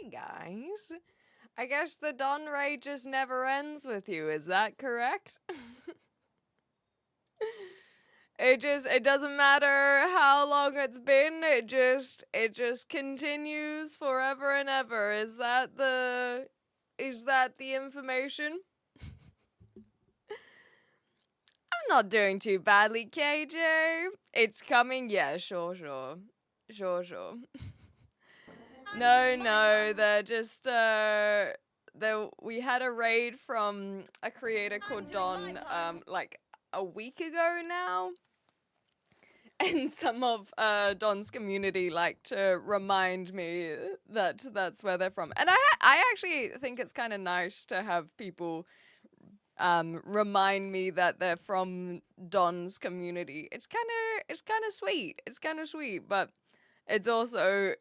Hey guys. I guess the Dawn Raid just never ends with you, is that correct? It doesn't matter how long it's been, it just continues forever and ever. Is that the information? I'm not doing too badly, KJ. It's coming, yeah, sure. Sure. No, they're just we had a raid from a creator called Don like a week ago now. And some of Don's community like to remind me that that's where they're from. And I actually think it's kind of nice to have people remind me that they're from Don's community. It's kind of sweet. It's kind of sweet, but it's also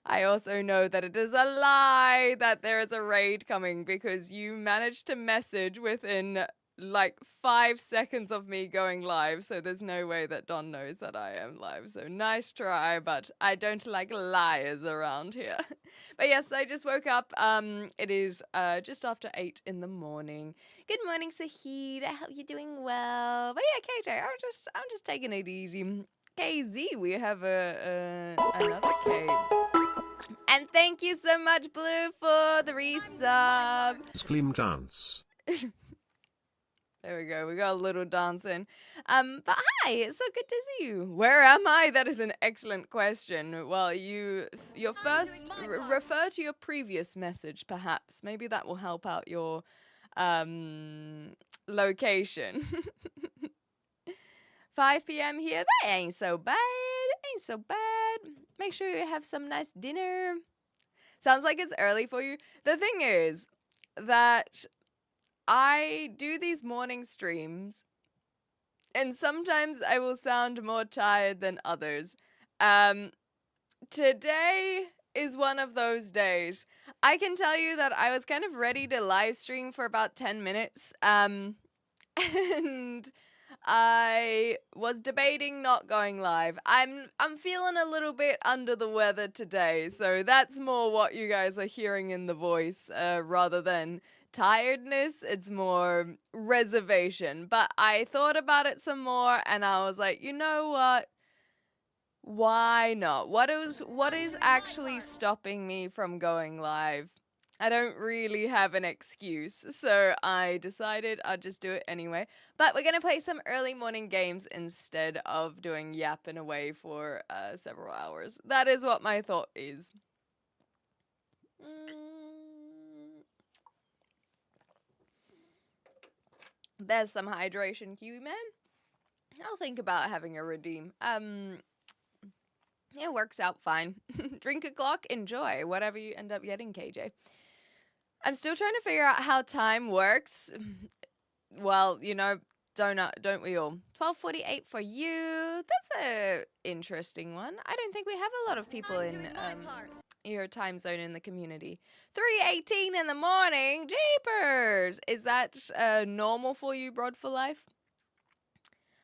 I also know that it is a lie that there is a raid coming because you managed to message within like 5 seconds of me going live, so there's no way that Don knows that I am live. So nice try, but I don't like liars around here. But yes, I just woke up. It is just after 8 in the morning. Good morning, Sahid. I hope you're doing well. But yeah, KJ, I'm just taking it easy. KZ, we have another K. And thank you so much, Blue, for the resub. Scream dance. There we go. We got a little dancing. But hi, it's so good to see you. Where am I? That is an excellent question. Well, your first refer to your previous message, perhaps. Maybe that will help out your location. 5 p.m. here. That ain't so bad. Ain't so bad. Make sure you have some nice dinner. Sounds like it's early for you. The thing is that I do these morning streams, and sometimes I will sound more tired than others. Today is one of those days. I can tell you that I was kind of ready to live stream for about 10 minutes, and I was debating not going live. I'm feeling a little bit under the weather today, so that's more what you guys are hearing in the voice, rather than tiredness. It's more reservation. But I thought about it some more, and I was like, you know what? Why not? What is actually stopping me from going live? I don't really have an excuse, so I decided I'd just do it anyway. But we're gonna play some early morning games instead of doing yapping away for several hours. That is what my thought is. There's some hydration, Kiwi Man. I'll think about having a redeem. It works out fine. Drink a clock, enjoy whatever you end up getting, KJ. I'm still trying to figure out how time works. Well, don't we all? 12:48 for you. That's a interesting one. I don't think we have a lot of people in your time zone in the community. 3:18 in the morning. Jeepers. Is that normal for you, Broad for Life?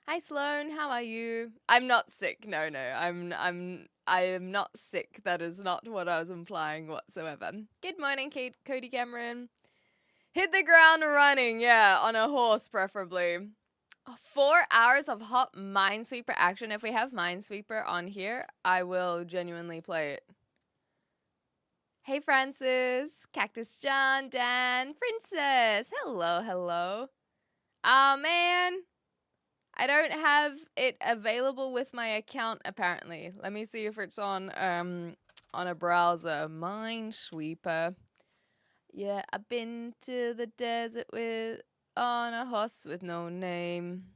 Hi Sloan, how are you? I'm not sick. No, I am not sick. That is not what I was implying whatsoever. Good morning, Cody Cameron. Hit the ground running, yeah, on a horse preferably. 4 hours of hot Minesweeper action. If we have Minesweeper on here, I will genuinely play it. Hey Francis, Cactus John, Dan, Princess. Hello. Aw, man. I don't have it available with my account, apparently. Let me see if it's on a browser. Minesweeper. Yeah, I've been to the desert on a horse with no name.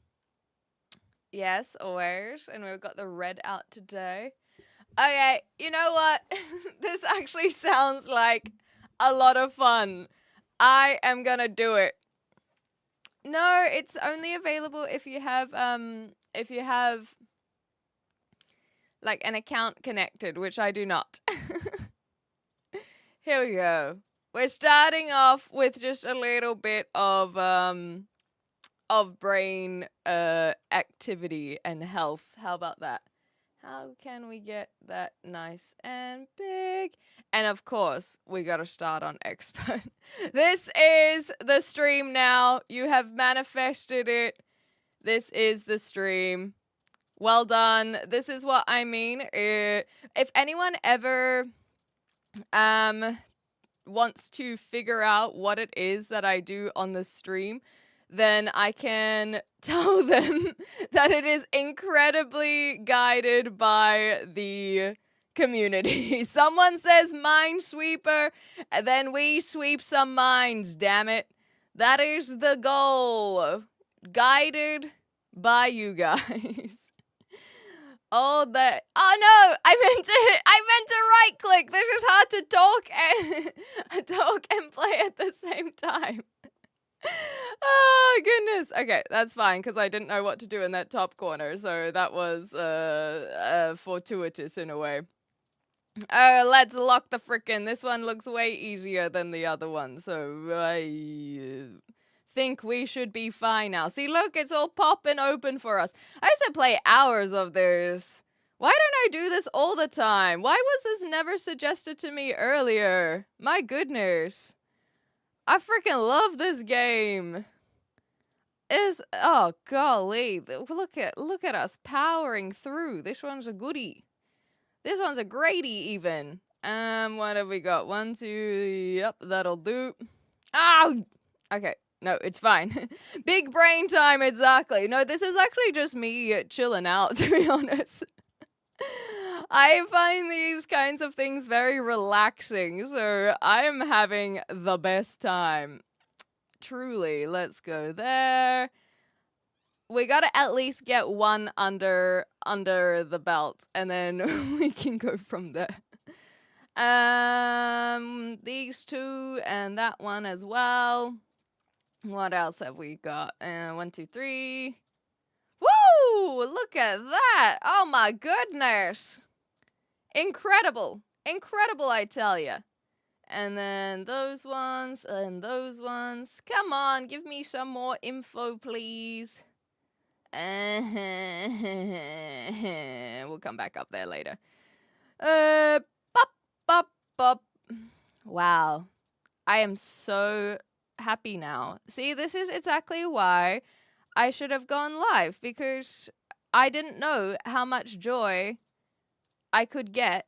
Yes, always. And we've got the red out today. Okay, you know what? This actually sounds like a lot of fun. I am gonna do it. No, it's only available if you have like an account connected, which I do not. Here we go. We're starting off with just a little bit of brain activity and health. How about that? How can we get that nice and big? And of course, we gotta start on expert. This is the stream now. You have manifested it. This is the stream. Well done. This is what I mean. If anyone ever wants to figure out what it is that I do on the stream, then I can tell them that it is incredibly guided by the community. Someone says Minesweeper, and then we sweep some mines, damn it. That is the goal. Guided by you guys. Oh, that. Oh no! I meant to right click. This is hard to talk and play at the same time. Oh goodness. Okay, that's fine because I didn't know what to do in that top corner, so that was fortuitous in a way. Let's lock the frickin'. This one looks way easier than the other one, so I think we should be fine now. See, look, it's all popping open for us. I used to play hours of this. Why don't I do this all the time? Why was this never suggested to me earlier? My goodness. I freaking love this game. Oh golly, look at us powering through. This one's a goodie. This one's a greatie even. What have we got? 1, 2, yep, that'll do. Ow! Okay, no, it's fine. Big brain time, exactly. No, this is actually just me chilling out, to be honest. I find these kinds of things very relaxing, so I'm having the best time. Truly, let's go there. We gotta at least get one under the belt, and then we can go from there. These two and that one as well. What else have we got? 1, 2, 3. Woo! Look at that! Oh my goodness! Incredible! Incredible, I tell ya. And then those ones, and those ones. Come on, give me some more info, please. We'll come back up there later. Pop, pop, pop. Wow. I am so happy now. See, this is exactly why I should have gone live, because I didn't know how much joy I could get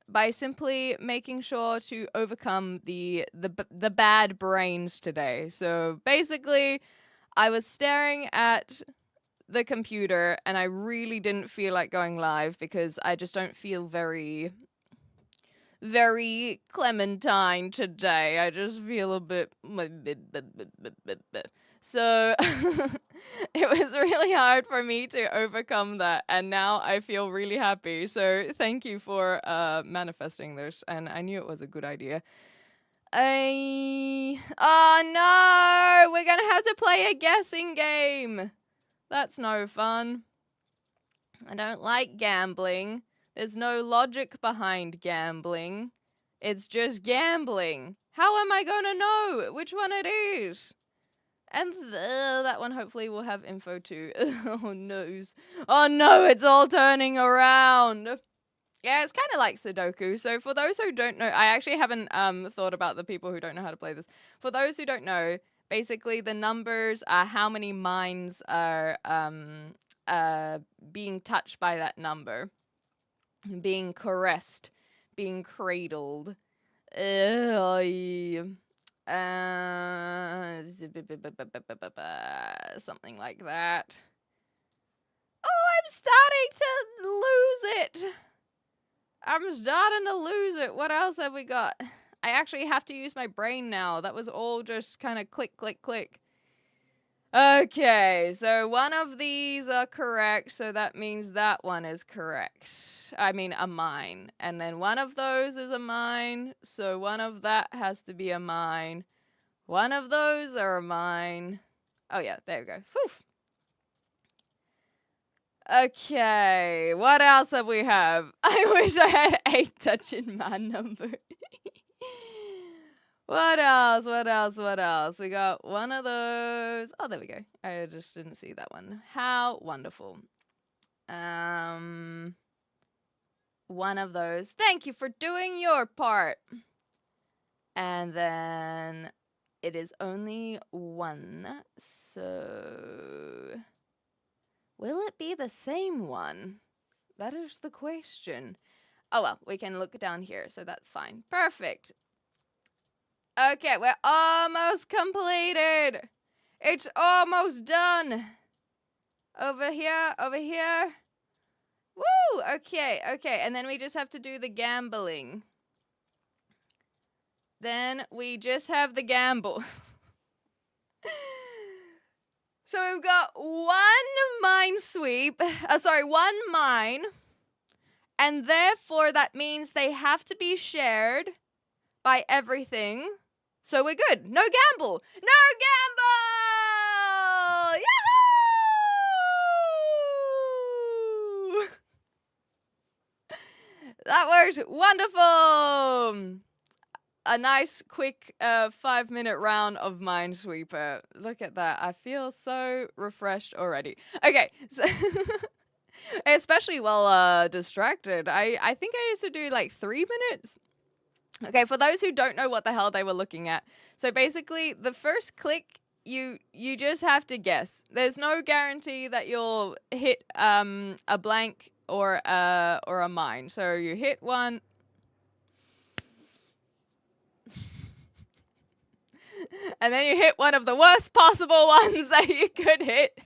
by simply making sure to overcome the bad brains today. So basically, I was staring at the computer and I really didn't feel like going live because I just don't feel very Clementine today. I just feel a bit. So it was really hard for me to overcome that, and now I feel really happy. So thank you for manifesting this, and I knew it was a good idea. Oh no, we're gonna have to play a guessing game. That's no fun. I don't like gambling. There's no logic behind gambling. It's just gambling. How am I gonna know which one it is? And that one hopefully will have info too. Oh no. Oh no, it's all turning around. Yeah, it's kind of like Sudoku. So for those who don't know, I actually haven't thought about the people who don't know how to play this. For those who don't know, basically the numbers are how many minds are being touched by that number. Being caressed. Being cradled. Something like that. Oh, I'm starting to lose it. I'm starting to lose it. What else have we got? I actually have to use my brain now. That was all just kind of click, click, click. Okay, so one of these are correct, so that means that one is correct. I mean, a mine. And then one of those is a mine, so one of that has to be a mine. One of those are a mine. Oh yeah, there we go. Whew. Okay, what else have we have? I wish I had 8 touching my number. What else? What else? What else? We got one of those. Oh, there we go. I just didn't see that one. How wonderful. one of those. Thank you for doing your part. And then it is only one. So will it be the same one? That is the question. Oh well, we can look down here, so that's fine. Perfect. Okay, we're almost completed. It's almost done. Over here, over here. Woo! Okay, okay. And then we just have to do the gambling. Then we just have the gamble. So we've got one mine sweep. One mine. And therefore that means they have to be shared by everything. So we're good. No gamble. No gamble! Yahoo! That worked wonderful. A nice, quick 5-minute round of Minesweeper. Look at that. I feel so refreshed already. Okay, so especially while distracted. I think I used to do like 3 minutes. Okay, for those who don't know what the hell they were looking at. So basically, the first click, you just have to guess. There's no guarantee that you'll hit a blank or a mine. So you hit one. And then you hit one of the worst possible ones that you could hit.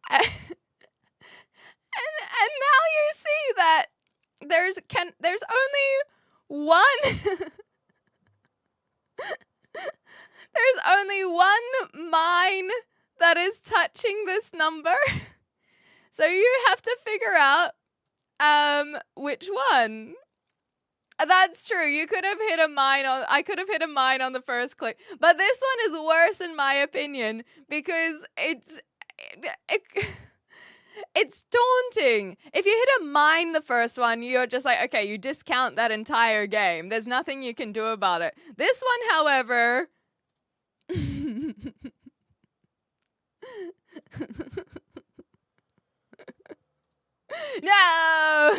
And now you see that there's only one there's only one mine that is touching this number. So you have to figure out which one. That's true. You could have hit a mine on I could have hit a mine on the first click. But this one is worse in my opinion because it's daunting. If you hit a mine the first one, you're just like, okay, you discount that entire game. There's nothing you can do about it. This one, however, no!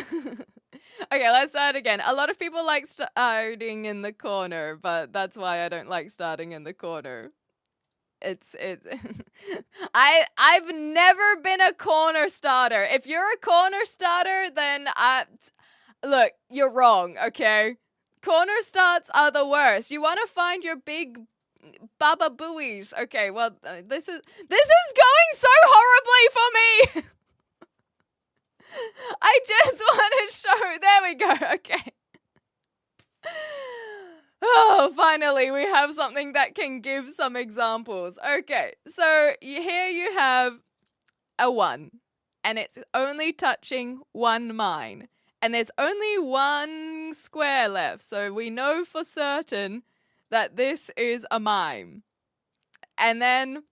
Okay, let's start again. A lot of people like starting in the corner, but that's why I don't like starting in the corner. I've never been a corner starter. If you're a corner starter, then look, you're wrong, okay? Corner starts are the worst. You want to find your big baba buoys. Okay, well, this is going so horribly for me. I just want to show. There we go. Okay. Oh, finally, we have something that can give some examples. Okay, so here you have a 1, and it's only touching one mine, and there's only one square left, so we know for certain that this is a mine. And then,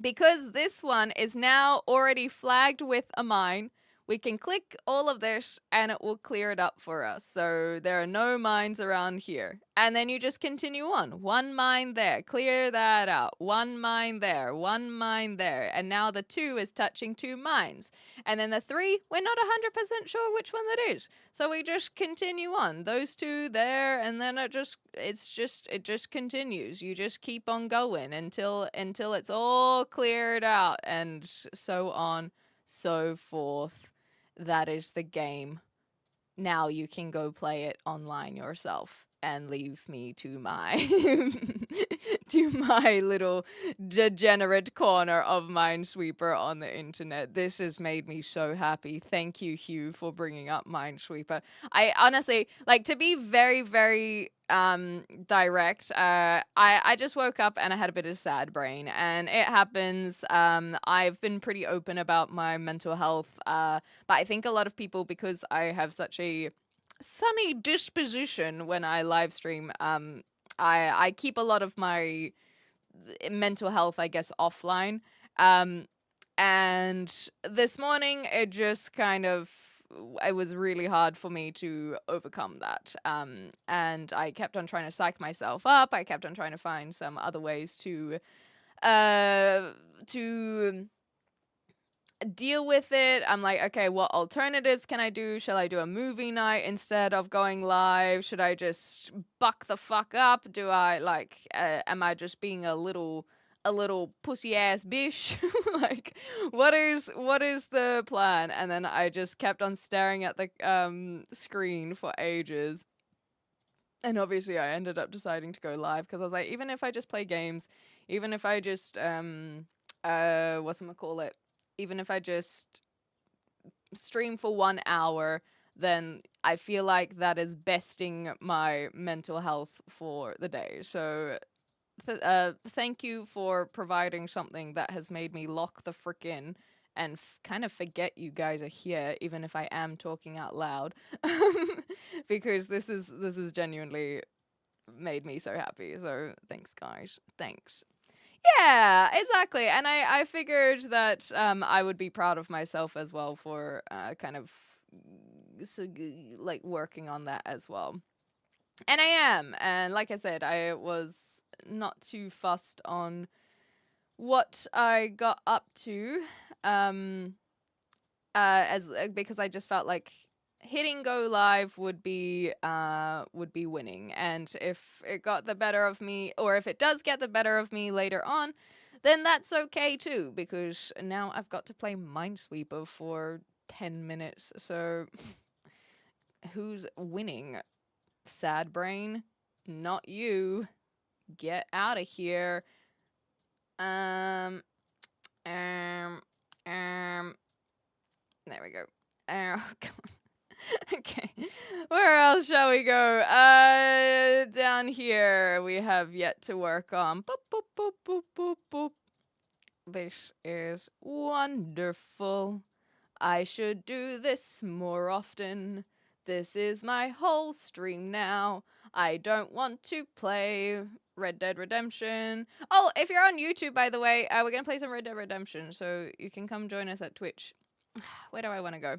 because this one is now already flagged with a mine, we can click all of this and it will clear it up for us. So there are no mines around here. And then you just continue on. One mine there, clear that out. One mine there, one mine there. And now the 2 is touching 2 mines. And then the 3, we're not 100% sure which one that is. So we just continue on. Those 2 there, and then it just continues. You just keep on going until it's all cleared out, and so on, so forth. That is the game. Now you can go play it online yourself and leave me to my to my little degenerate corner of Minesweeper on the internet. This has made me so happy. Thank you, Hugh, for bringing up Minesweeper. I honestly, like, to be very, very direct, I just woke up and I had a bit of sad brain, and it happens. I've been pretty open about my mental health, but I think a lot of people, because I have such a sunny disposition when I live stream, I keep a lot of my mental health, I guess, offline. And this morning it just kind of it was really hard for me to overcome that. And I kept on trying to psych myself up. I kept on trying to find some other ways to deal with it. I'm like, okay, what alternatives can I do? Shall I do a movie night instead of going live? Should I just buck the fuck up? Do I like am I just being a little pussy ass bitch? Like, what is the plan? And then I just kept on staring at the screen for ages. And obviously I ended up deciding to go live because I was like, even if I just play games, even if I just whatchamacallit, even if I just stream for 1 hour, then I feel like that is besting my mental health for the day. So thank you for providing something that has made me lock the frick in and kind of forget you guys are here, even if I am talking out loud, because this is genuinely made me so happy. So thanks, guys. Thanks. Yeah, exactly. And I figured that I would be proud of myself as well for kind of like working on that as well. And I am. And like I said, I was not too fussed on what I got up to as because I just felt like hitting go live would be winning. And if it got the better of me, or if it does get the better of me later on, then that's okay too, because now I've got to play Minesweeper for 10 minutes. So who's winning? Sad brain? Not you. Get out of here. There we go. Oh god. Okay. Where else shall we go? Down here we have yet to work on. Boop, boop, boop, boop, boop, boop. This is wonderful. I should do this more often. This is my whole stream now. I don't want to play Red Dead Redemption. Oh, if you're on YouTube, by the way, we're going to play some Red Dead Redemption, so you can come join us at Twitch. Where do I want to go?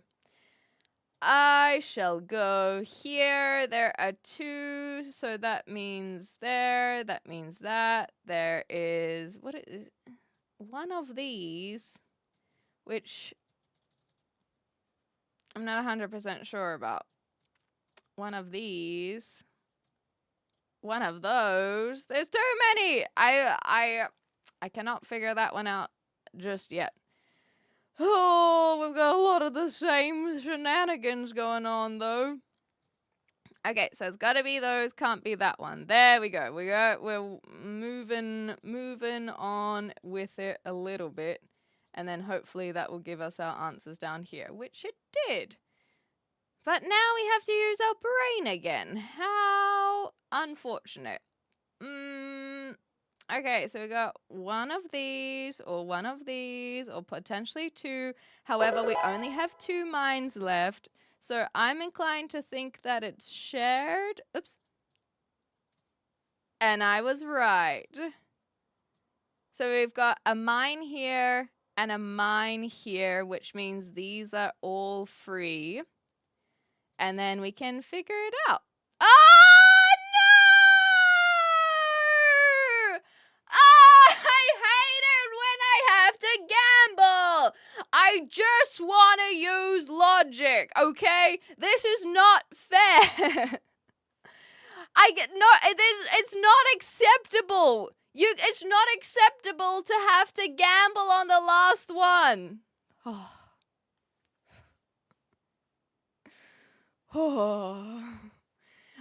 I shall go here. There are 2, so that means there. That means that. There is... what is... one of these, which I'm not 100% sure about. One of these. One of those. There's too many! I cannot figure that one out just yet. Oh, we've got a lot of the same shenanigans going on, though. Okay, so it's gotta be those, can't be that one. There we go. We're moving on with it a little bit. And then hopefully that will give us our answers down here, which it did. But now we have to use our brain again. How unfortunate. Okay, so we got one of these, or potentially 2. However, we only have 2 mines left. So I'm inclined to think that it's shared. Oops. And I was right. So we've got a mine here and a mine here, which means these are all free. And then we can figure it out. Oh, no! Oh, I hate it when I have to gamble. I just want to use logic, okay? This is not fair. It's not acceptable. It's not acceptable to have to gamble on the last one. Oh.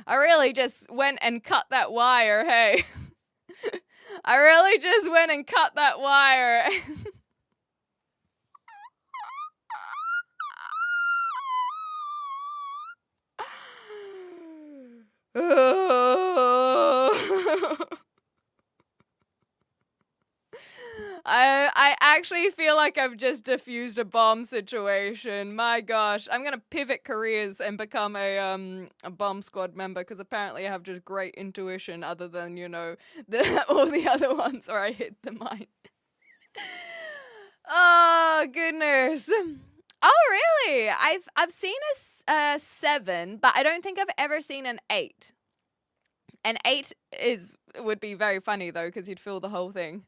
I really just went and cut that wire, hey. I really just went and cut that wire. I actually feel like I've just diffused a bomb situation. My gosh, I'm gonna pivot careers and become a bomb squad member, because apparently I have just great intuition, other than, you know, all the other ones where I hit the mine. Oh goodness. Oh, really? I've seen a 7, but I don't think I've ever seen an 8. An 8 would be very funny though, because you'd fill the whole thing.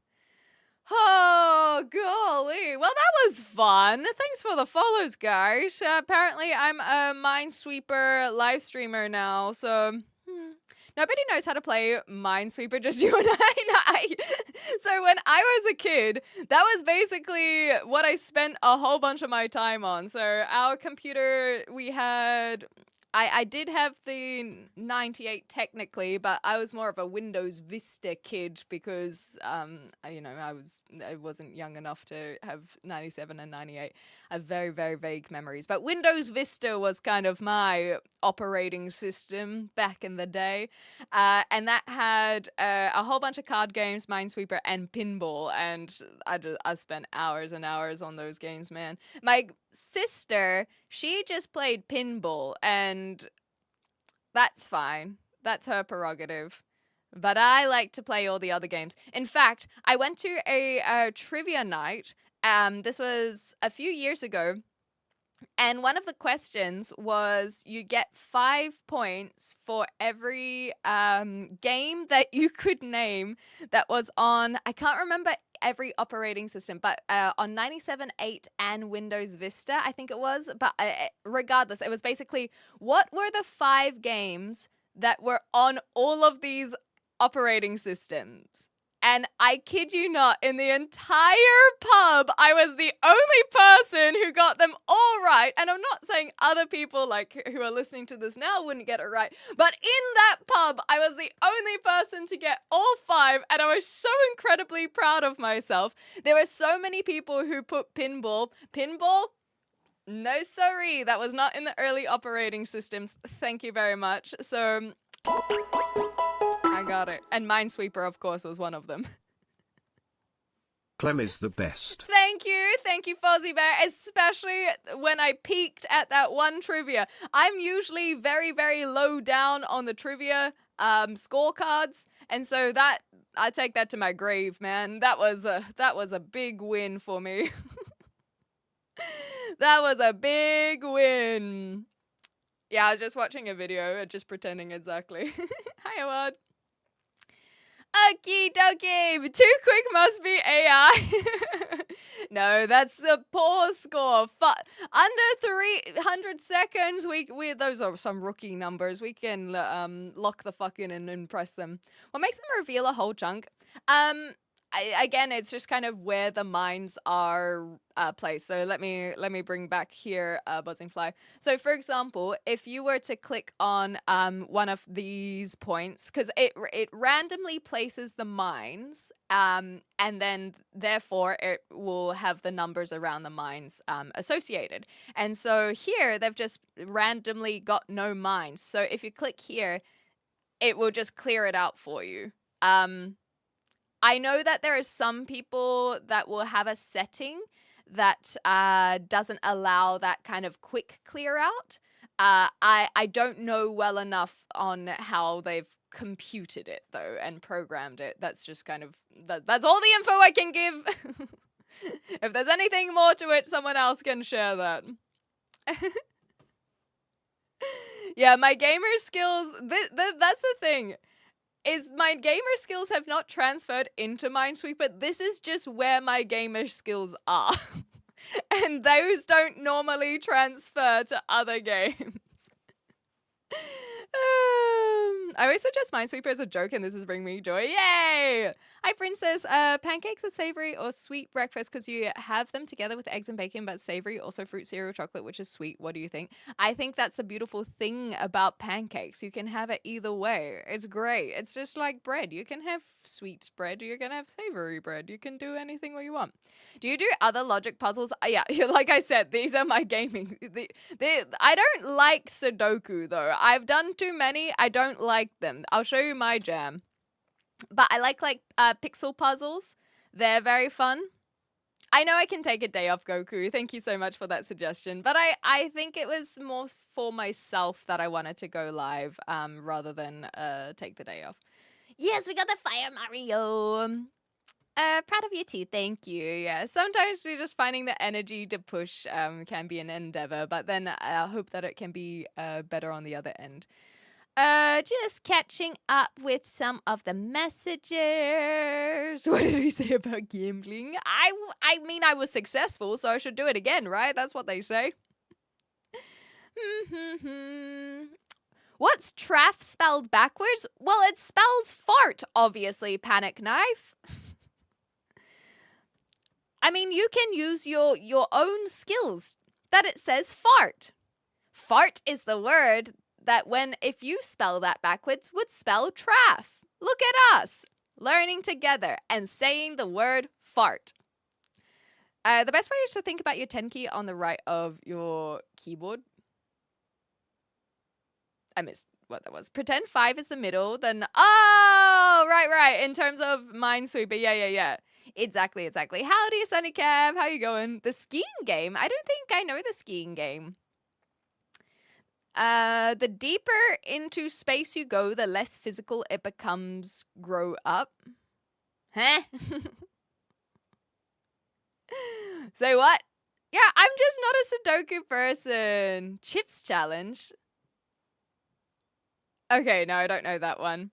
Oh, golly. Well, that was fun. Thanks for the follows, guys. Apparently, I'm a Minesweeper live streamer now, so nobody knows how to play Minesweeper, just you and I. So when I was a kid, that was basically what I spent a whole bunch of my time on. So our computer, we had... I did have the 98 technically, but I was more of a Windows Vista kid because, I wasn't young enough to have 97 and 98. I have very, very vague memories. But Windows Vista was kind of my operating system back in the day. And that had a whole bunch of card games, Minesweeper, and Pinball. And I spent hours and hours on those games, man. My sister, she just played Pinball, and that's fine. That's her prerogative. But I like to play all the other games. In fact, I went to a trivia night. This was a few years ago. And one of the questions was you get 5 points for every game that you could name that was on, I can't remember every operating system, but on 97, 8, and Windows Vista, I think it was. But regardless, it was basically what were the 5 games that were on all of these operating systems? And I kid you not, in the entire pub, I was the only person who got them all right. And I'm not saying other people who are listening to this now wouldn't get it right. But in that pub, I was the only person to get all 5. And I was so incredibly proud of myself. There were so many people who put Pinball. Pinball? No sorry. That was not in the early operating systems. Thank you very much. So... I got it. And Minesweeper, of course, was one of them. Clem is the best. Thank you, Fozzie Bear, especially when I peaked at that one trivia. I'm usually very, very low down on the trivia scorecards, and so that I take that to my grave, man. That was a big win for me. That was a big win. Yeah, I was just watching a video, just pretending exactly. Hi, Awad. Okie dokie, too quick must be AI. No, that's a poor score. Under 300 seconds, we those are some rookie numbers. We can lock the fuck in and press them. What makes them reveal a whole chunk? Again, it's just kind of where the mines are placed. So let me bring back here Buzzing Fly. So for example, if you were to click on one of these points, because it randomly places the mines, and then therefore it will have the numbers around the mines associated. And so here they've just randomly got no mines. So if you click here, it will just clear it out for you. I know that there are some people that will have a setting that doesn't allow that kind of quick clear out. I don't know well enough on how they've computed it though and programmed it. That's just kind of that's all the info I can give. If there's anything more to it, someone else can share that. Yeah, my gamer skills. That's the thing. Is my gamer skills have not transferred into Minesweeper. This is just where my gamer skills are. And those don't normally transfer to other games. I always suggest Minesweeper as a joke, and this is bringing me joy. Yay! Hi, Princess. Pancakes are savory or sweet breakfast because you have them together with eggs and bacon, but savory, also fruit cereal chocolate, which is sweet. What do you think? I think that's the beautiful thing about pancakes. You can have it either way. It's great. It's just like bread. You can have sweet bread. You can have savory bread. You can do anything what you want. Do you do other logic puzzles? Yeah, like I said, these are my gaming. I don't like Sudoku, though. I've done too many. I don't like them. I'll show you my jam. But I like pixel puzzles. They're very fun. I know I can take a day off, Goku. Thank you so much for that suggestion. But I think it was more for myself that I wanted to go live rather than take the day off. Yes, we got the Fire Mario. Proud of you too. Thank you. Yeah, sometimes you're just finding the energy to push can be an endeavor, but then I hope that it can be better on the other end. Just catching up with some of the messages. What did we say about gambling? I mean, I was successful, so I should do it again, right? That's what they say. What's traff spelled backwards? Well, it spells fart, obviously, Panic Knife. I mean, you can use your own skills that it says fart. Fart is the word that if you spell that backwards would spell traff. Look at us, learning together and saying the word fart. The best way is to think about your 10 key on the right of your keyboard. I missed what that was. Pretend 5 is the middle, then... Oh, right. In terms of Minesweeper, yeah. Exactly. Howdy, Sunny Cav. How you going? The skiing game? I don't think I know the skiing game. The deeper into space you go, the less physical it becomes. Grow up. Huh? Say what? Yeah, I'm just not a Sudoku person. Chips challenge. Okay, no, I don't know that one.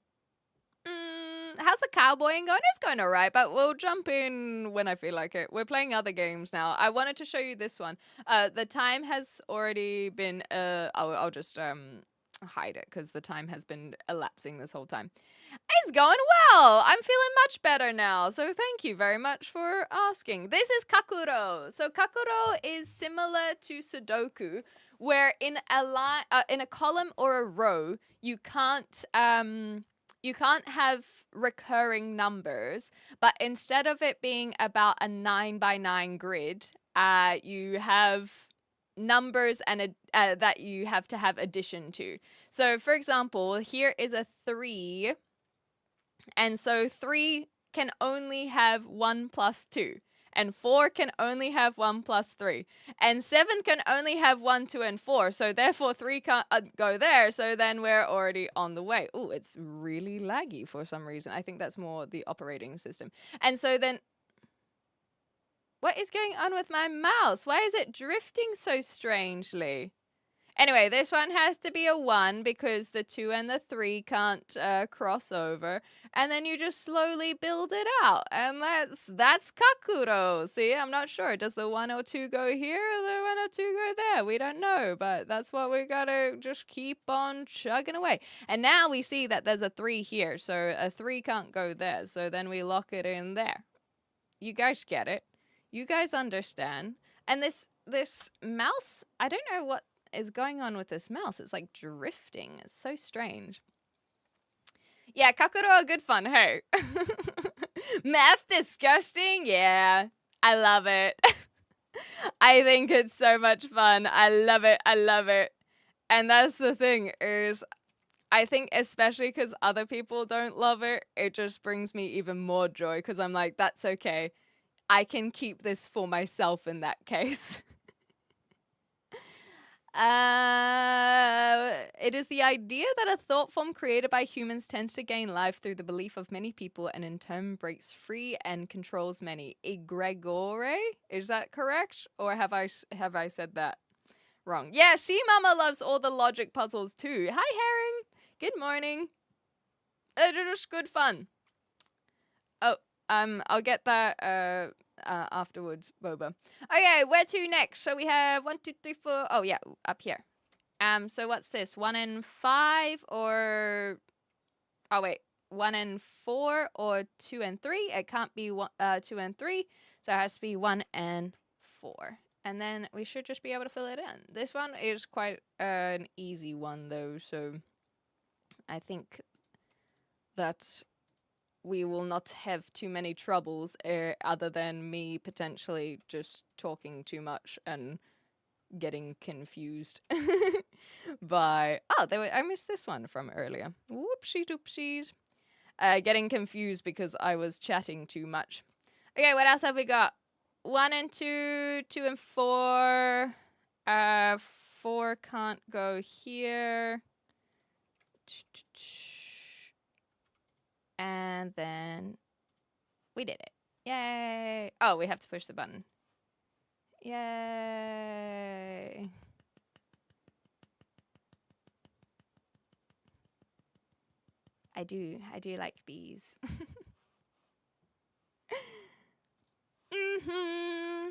How's the cowboying going? It's going alright, but we'll jump in when I feel like it. We're playing other games now. I wanted to show you this one. The time has already been, I'll just hide it because the time has been elapsing this whole time. It's going well. I'm feeling much better now. So thank you very much for asking. This is Kakuro. So Kakuro is similar to Sudoku, where in a column or a row, you can't have recurring numbers, but instead of it being about a 9x9 grid, you have numbers and that you have to have addition to. So for example, here is a 3, and so 3 can only have 1 plus 2. And 4 can only have 1 plus 3. And 7 can only have 1, 2, and 4. So therefore 3 can't go there. So then we're already on the way. Oh, it's really laggy for some reason. I think that's more the operating system. And so then... What is going on with my mouse? Why is it drifting so strangely? Anyway, this one has to be a 1 because the 2 and the 3 can't cross over. And then you just slowly build it out. And that's Kakuro. See, I'm not sure. Does the 1 or 2 go here or the 1 or 2 go there? We don't know. But that's what we gotta just keep on chugging away. And now we see that there's a 3 here. So a 3 can't go there. So then we lock it in there. You guys get it. You guys understand. And this mouse, I don't know what is going on with this mouse. It's like drifting. It's so strange. Yeah, Kakuro are good fun, hey. Math disgusting? Yeah, I love it. I think it's so much fun. I love it. And that's the thing is, I think especially because other people don't love it, it just brings me even more joy because I'm like, that's okay. I can keep this for myself in that case. It is the idea that a thought form created by humans tends to gain life through the belief of many people and in turn breaks free and controls many. Egregore? Is that correct? Or have I said that wrong? Yeah, Sea Mama loves all the logic puzzles too. Hi, Herring. Good morning. They're just good fun. Oh, I'll get that afterwards, Boba. Okay, where to next? So we have 1, 2, 3, 4. Oh yeah, up here. So what's this? 1 and 5 or... Oh wait, 1 and 4 or 2 and 3? It can't be 2 and 3, so it has to be 1 and 4. And then we should just be able to fill it in. This one is quite an easy one though, so I think that we will not have too many troubles other than me potentially just talking too much and getting confused by... Oh, I missed this one from earlier. Whoopsie doopsies. Getting confused because I was chatting too much. Okay, what else have we got? 1 and 2, 2 and 4. 4 can't go here. And then we did it. Yay. Oh, we have to push the button. Yay. I do like bees. Mm-hmm.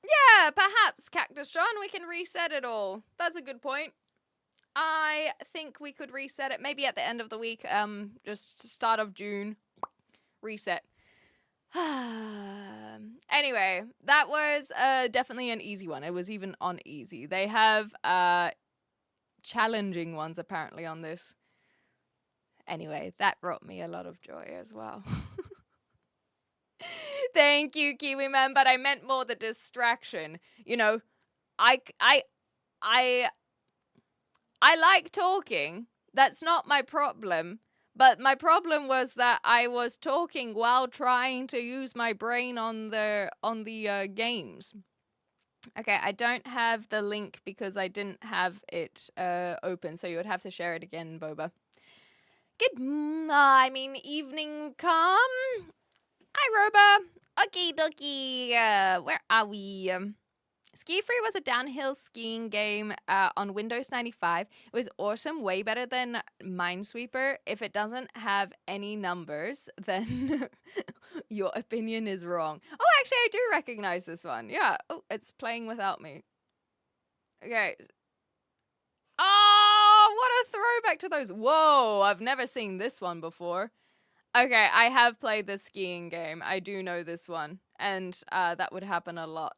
Yeah, perhaps, Cactus John, we can reset it all. That's a good point. I think we could reset it maybe at the end of the week, just start of June. Reset. Anyway, that was definitely an easy one. It was even on easy. They have challenging ones apparently on this. Anyway, that brought me a lot of joy as well. Thank you, Kiwi Man, but I meant more the distraction. You know, I like talking. That's not my problem. But my problem was that I was talking while trying to use my brain on the games. Okay, I don't have the link because I didn't have it open, so you would have to share it again, Boba. Good, evening come. Hi, Roba. Okie dokie. Where are we? Ski Free was a downhill skiing game on Windows 95. It was awesome, way better than Minesweeper. If it doesn't have any numbers, then your opinion is wrong. Oh, actually, I do recognize this one. Yeah. Oh, it's playing without me. Okay. Oh, what a throwback to those. Whoa, I've never seen this one before. Okay, I have played the skiing game. I do know this one. And that would happen a lot.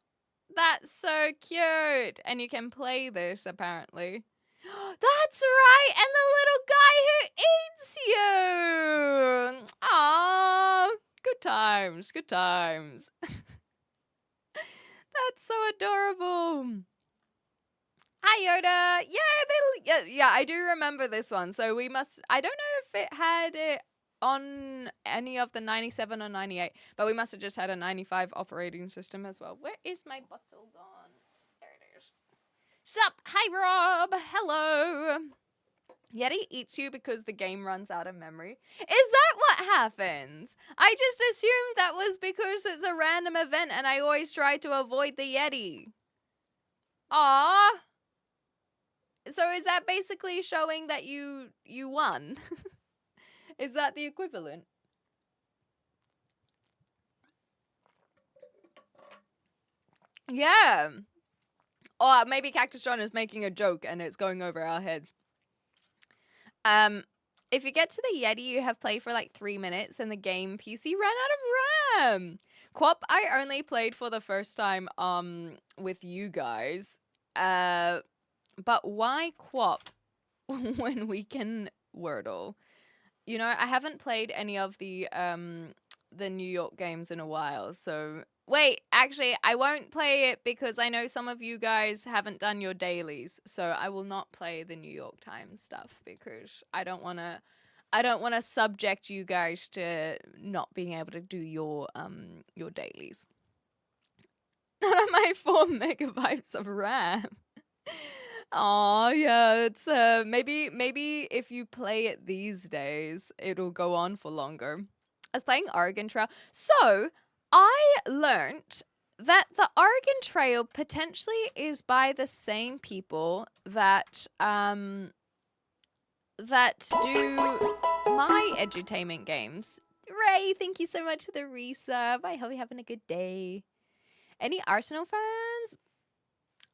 That's so cute. And you can play this, apparently. That's right. And the little guy who eats you. Aww. Good times. Good times. That's so adorable. Hi, Yoda. Yeah, I do remember this one. So we must... I don't know if it had it on any of the 97 or 98, but we must have just had a 95 operating system as well. Where is my bottle gone? There it is. Sup? Hi, Rob. Hello. Yeti eats you because the game runs out of memory. Is that what happens? I just assumed that was because it's a random event and I always try to avoid the Yeti. Aww. So is that basically showing that you won? Is that the equivalent? Yeah. Or maybe Cactus John is making a joke and it's going over our heads. If you get to the Yeti, you have played for like 3 minutes and the game PC ran out of RAM. Quap, I only played for the first time with you guys. But why Quap when we can Wordle? You know, I haven't played any of the New York games in a while, so... Wait, actually, I won't play it because I know some of you guys haven't done your dailies, so I will not play the New York Times stuff because I don't want to subject you guys to not being able to do your dailies. None of my 4 megabytes of RAM. Oh yeah, it's maybe if you play it these days, it'll go on for longer. I was playing Oregon Trail. So, I learnt that the Oregon Trail potentially is by the same people that do my edutainment games. Ray, thank you so much for the resub. I hope you're having a good day. Any Arsenal fans?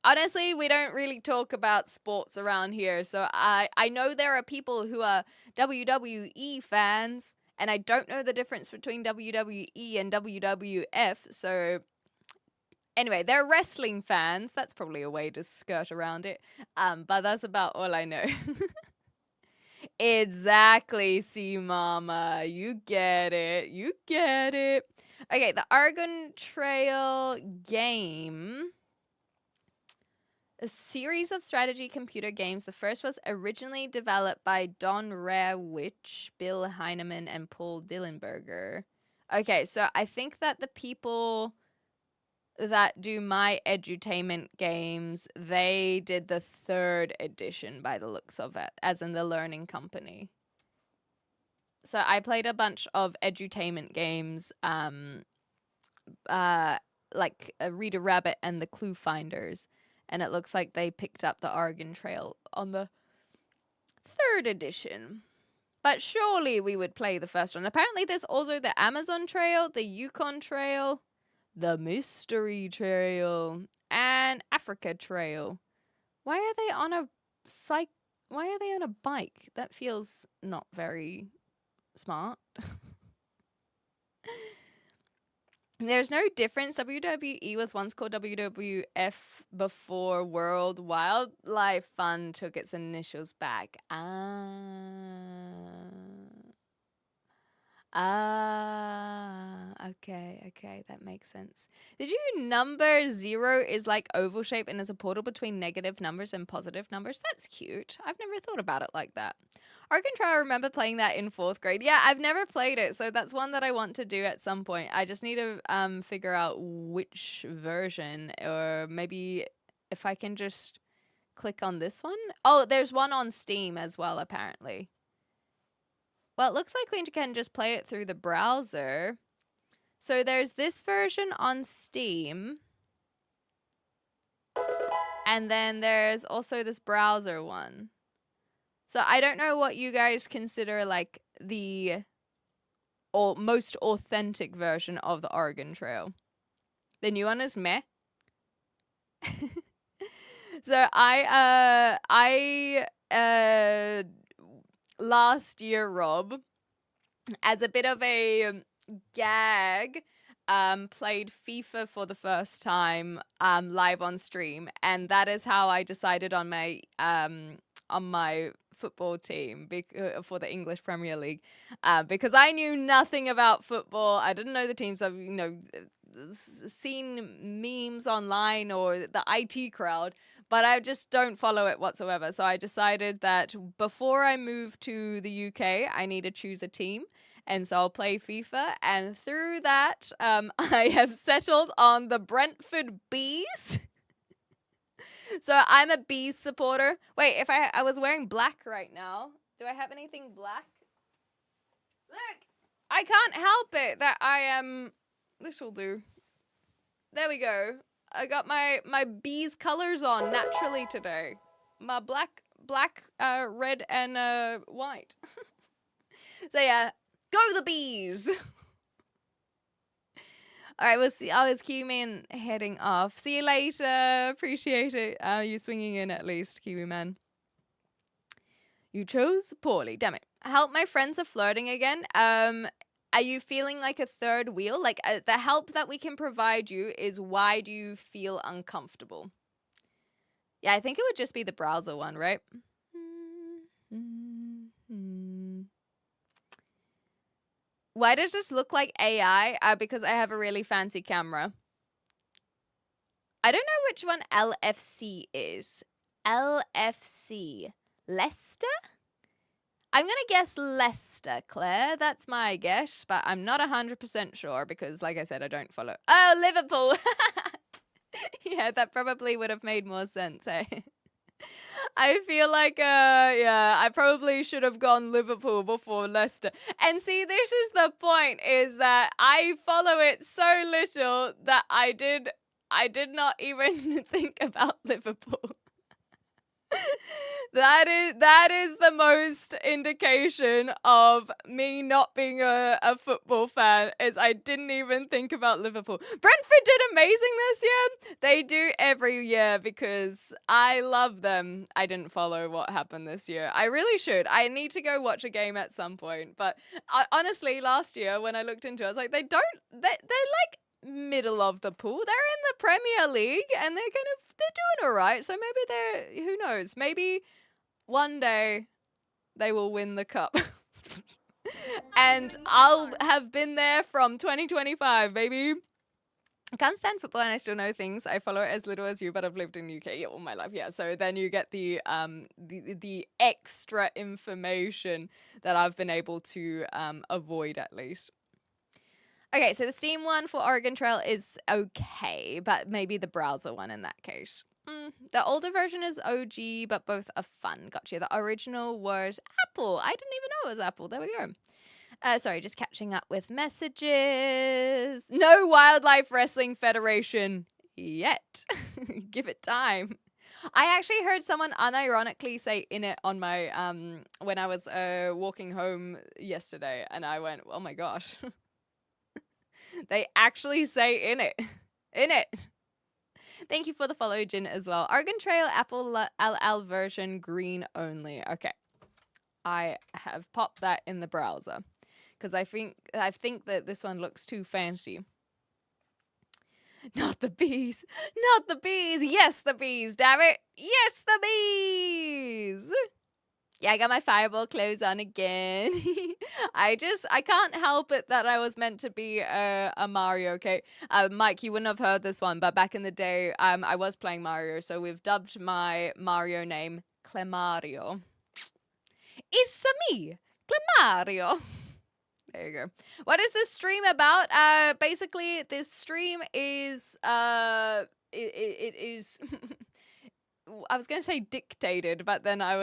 Honestly, we don't really talk about sports around here, so I know there are people who are WWE fans, and I don't know the difference between WWE and WWF, so anyway, they're wrestling fans. That's probably a way to skirt around it, but that's about all I know. Exactly, C Mama. You get it. You get it. Okay, the Oregon Trail game... A series of strategy computer games. The first was originally developed by Don Rarewich, Bill Heineman, and Paul Dillenberger. Okay, so I think that the people that do my edutainment games, they did the 3rd edition by the looks of it, as in the Learning Company. So I played a bunch of edutainment games, like Reader Rabbit and the Clue Finders, and it looks like they picked up the Oregon Trail on the 3rd edition. But surely we would play the first one. Apparently there's also the Amazon Trail, the Yukon Trail, the Mystery Trail, and Africa Trail. Why are they on a bike? That feels not very smart. There's no difference. WWE was once called WWF before World Wildlife Fund took its initials back. Okay, that makes sense. Did you number 0 is like oval shape and is a portal between negative numbers and positive numbers? That's cute. I've never thought about it like that. Oregon Trail, I remember playing that in 4th grade. Yeah, I've never played it, so that's one that I want to do at some point. I just need to figure out which version, or maybe if I can just click on this one. Oh, there's one on Steam as well, apparently. Well, it looks like we can just play it through the browser. So there's this version on Steam. And then there's also this browser one. So I don't know what you guys consider like the most authentic version of the Oregon Trail. The new one is meh. So I last year, Rob, as a bit of a gag, played FIFA for the first time live on stream, and that is how I decided on my football team for the English Premier League, because I knew nothing about football. I didn't know the teams. I've seen memes online or the IT crowd, but I just don't follow it whatsoever. So I decided that before I move to the UK, I need to choose a team. And so I'll play FIFA. And through that, I have settled on the Brentford Bees. So I'm a Bees supporter. Wait, if I was wearing black right now. Do I have anything black? Look, I can't help it that I am... This will do. There we go. I got my Bees colors on naturally today. My black, red, and white. So yeah, go the Bees! All right, we'll see. Oh, it's Kiwi Man heading off. See you later. Appreciate it. You swinging in at least, Kiwi Man. You chose poorly. Damn it. Help, my friends are flirting again. Are you feeling like a third wheel? Like the help that we can provide you is why do you feel uncomfortable? Yeah, I think it would just be the browser one, right? Why does this look like AI? Because I have a really fancy camera. I don't know which one LFC is. LFC. Leicester? I'm going to guess Leicester, Claire. That's my guess, but I'm not 100% sure because, like I said, I don't follow. Oh, Liverpool! Yeah, that probably would have made more sense, eh? I feel like, yeah, I probably should have gone Liverpool before Leicester. And see, this is the point, is that I follow it so little that I did not even think about Liverpool. That is the most indication of me not being a football fan, is I didn't even think about Liverpool. Brentford did amazing this year. They do every year because I love them. I didn't follow what happened this year. I really should. I need to go watch a game at some point. But honestly, last year when I looked into it, I was like, they're like middle of the pool. They're in the Premier League and they're doing all right. So maybe who knows? Maybe one day they will win the cup. And I'll have been there from 2025, baby. I can't stand football and I still know things. I follow it as little as you, but I've lived in UK all my life. Yeah, so then you get the extra information that I've been able to avoid at least. Okay, so the Steam one for Oregon Trail is okay, but maybe the browser one in that case. The older version is OG, but both are fun. Gotcha. The original was Apple. I didn't even know it was Apple. There we go. Sorry, just catching up with messages. No Wildlife Wrestling Federation yet. Give it time. I actually heard someone unironically say "in it" on my when I was walking home yesterday, and I went, "Oh my gosh." They actually say "in it." In it. Thank you for the follow, Jin, as well. Oregon Trail Apple LL version green only. Okay. I have popped that in the browser because I think that this one looks too fancy. Not the bees. Not the bees. Yes, the bees, damn it. Yes, the bees. Yeah, I got my fireball clothes on again. I can't help it that I was meant to be a Mario, okay? Mike, you wouldn't have heard this one, but back in the day, I was playing Mario, so we've dubbed my Mario name Clemario. It's me, Clemario. There you go. What is this stream about? Basically, this stream is it is. I was going to say dictated, but then I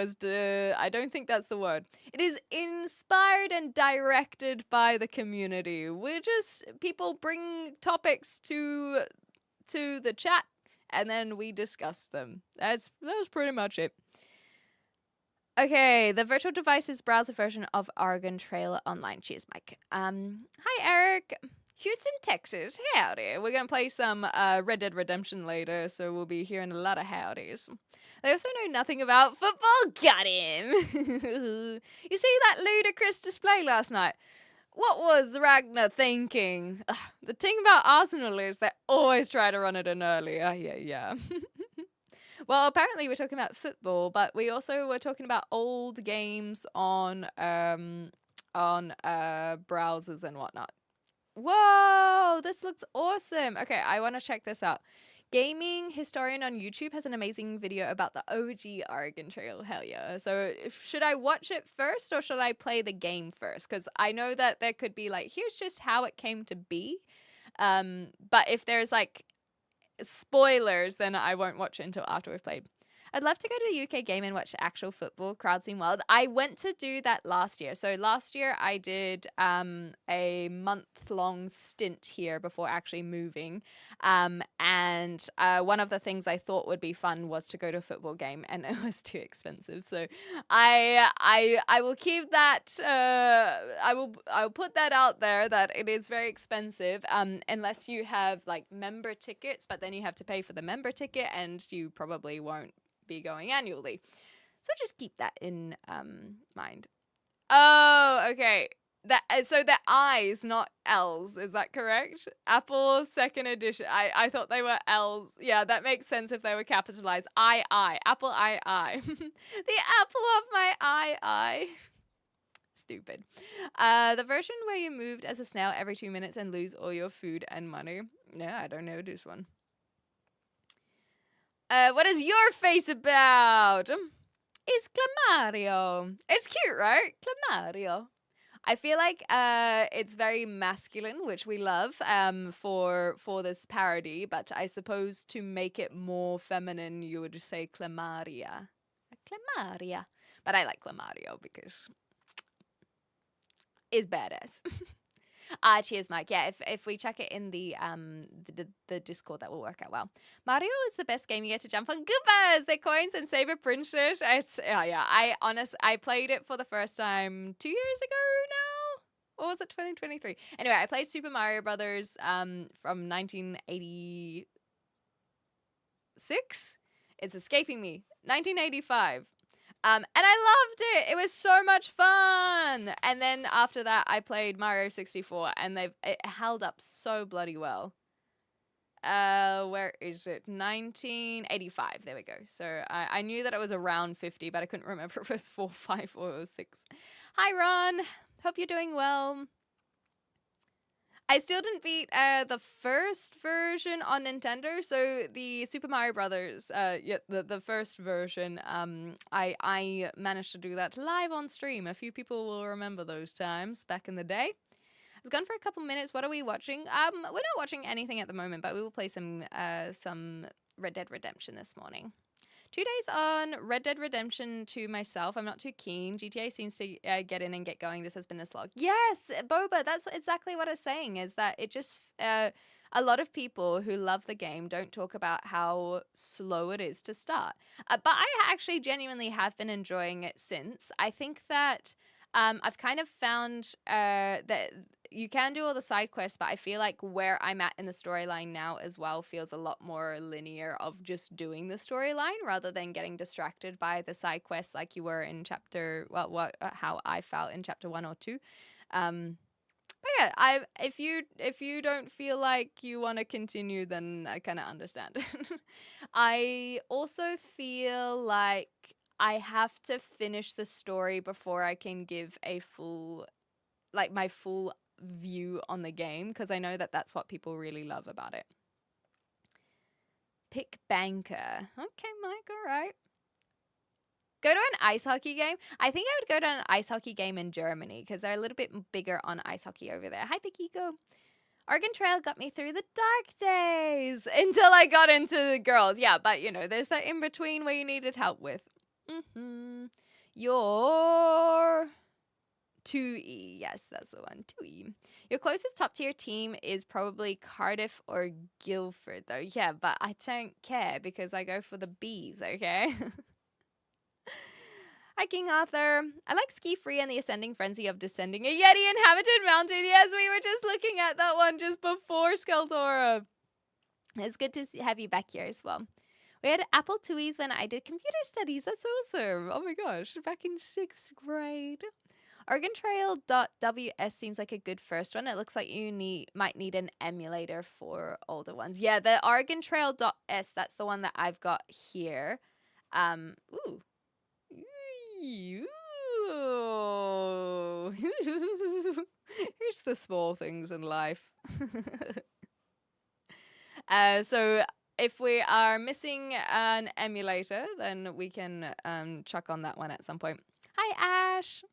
don't think that's the word. It is inspired and directed by the community. We're just, people bring topics to the chat, and then we discuss them. That's pretty much it. Okay, the virtual devices browser version of Oregon Trail Online. Cheers, Mike. Hi, Eric. Houston, Texas. Howdy. We're going to play some Red Dead Redemption later, so we'll be hearing a lot of howdies. They also know nothing about football. Got him. You see that ludicrous display last night? What was Ragnar thinking? Ugh, the thing about Arsenal is they always try to run it in early. Yeah. Well, apparently we're talking about football, but we also were talking about old games on browsers and whatnot. Whoa, this looks awesome. Okay, I want to check this out. Gaming Historian on YouTube has an amazing video about the OG Oregon Trail. Hell yeah. So should I watch it first or should I play the game first? Because I know that there could be like, here's just how it came to be. But if there's like spoilers, then I won't watch it until after we've played. I'd love to go to the UK game and watch actual football. Crowd seem wild. I went to do that last year. So last year I did a month-long stint here before actually moving. And one of the things I thought would be fun was to go to a football game, and it was too expensive. So I will keep that. I'll put that out there that it is very expensive. Unless you have like member tickets, but then you have to pay for the member ticket, and you probably won't be going annually. So just keep that in mind. Oh, okay. So they're I's, not L's. Is that correct? Apple second edition. I thought they were L's. Yeah, that makes sense if they were capitalized. I. Apple I. The apple of my I. Stupid. The version where you moved as a snail every 2 minutes and lose all your food and money. No, I don't know this one. What is your face about? It's Clemario. It's cute, right? Clemario. I feel like it's very masculine, which we love for this parody, but I suppose to make it more feminine, you would say Clemaria. Clemaria. But I like Clemario because it's badass. Cheers, Mike. Yeah, if we check it in the Discord, that will work out well. Mario is the best game. You get to jump on Goombas, their coins, and save a princess. I played it for the first time 2 years ago now. Or was it 2023? Anyway, I played Super Mario Brothers from 1986. It's escaping me. 1985. And I loved it. It was so much fun. And then after that, I played Mario 64, and it held up so bloody well. Where is it? 1985. There we go. So I knew that it was around 50, but I couldn't remember if it was 4, 5, or 6. Hi, Ron. Hope you're doing well. I still didn't beat the first version on Nintendo, so the Super Mario Brothers, the first version, I managed to do that live on stream. A few people will remember those times back in the day. I was gone for a couple minutes. What are we watching? We're not watching anything at the moment, but we will play some Red Dead Redemption this morning. 2 days on Red Dead Redemption 2 myself. I'm not too keen. GTA seems to get in and get going. This has been a slog. Yes, Boba, that's exactly what I was saying, is that it just, a lot of people who love the game don't talk about how slow it is to start. But I actually genuinely have been enjoying it since. I think that I've kind of found that you can do all the side quests, but I feel like where I'm at in the storyline now as well feels a lot more linear of just doing the storyline rather than getting distracted by the side quests like you were in how I felt in chapter 1 or 2. But yeah, if you don't feel like you want to continue, then I kind of understand. I also feel like I have to finish the story before I can give a my full view on the game, because I know that that's what people really love about it. Pick banker. Okay, Mike, all right. Go to an ice hockey game. I think I would go to an ice hockey game in Germany because they're a little bit bigger on ice hockey over there. Hi, Pikiko. Oregon Trail got me through the dark days until I got into the girls. Yeah, but there's that in between where you needed help with. Your 2E. Yes, that's the one. 2E. Your closest top tier team is probably Cardiff or Guildford, though. Yeah, but I don't care because I go for the Bs, okay? Hi, King Arthur. I like Ski Free and the Ascending Frenzy of Descending a Yeti Inhabited Mountain. Yes, we were just looking at that one just before Skeldora. It's good to have you back here as well. We had Apple IIs when I did computer studies. That's awesome. Oh my gosh, back in 6th grade. OregonTrail.ws seems like a good first one. It looks like you might need an emulator for older ones. Yeah, the OregonTrail.s, that's the one that I've got here. Ooh. Here's the small things in life. So if we are missing an emulator, then we can chuck on that one at some point. Hi, Ash.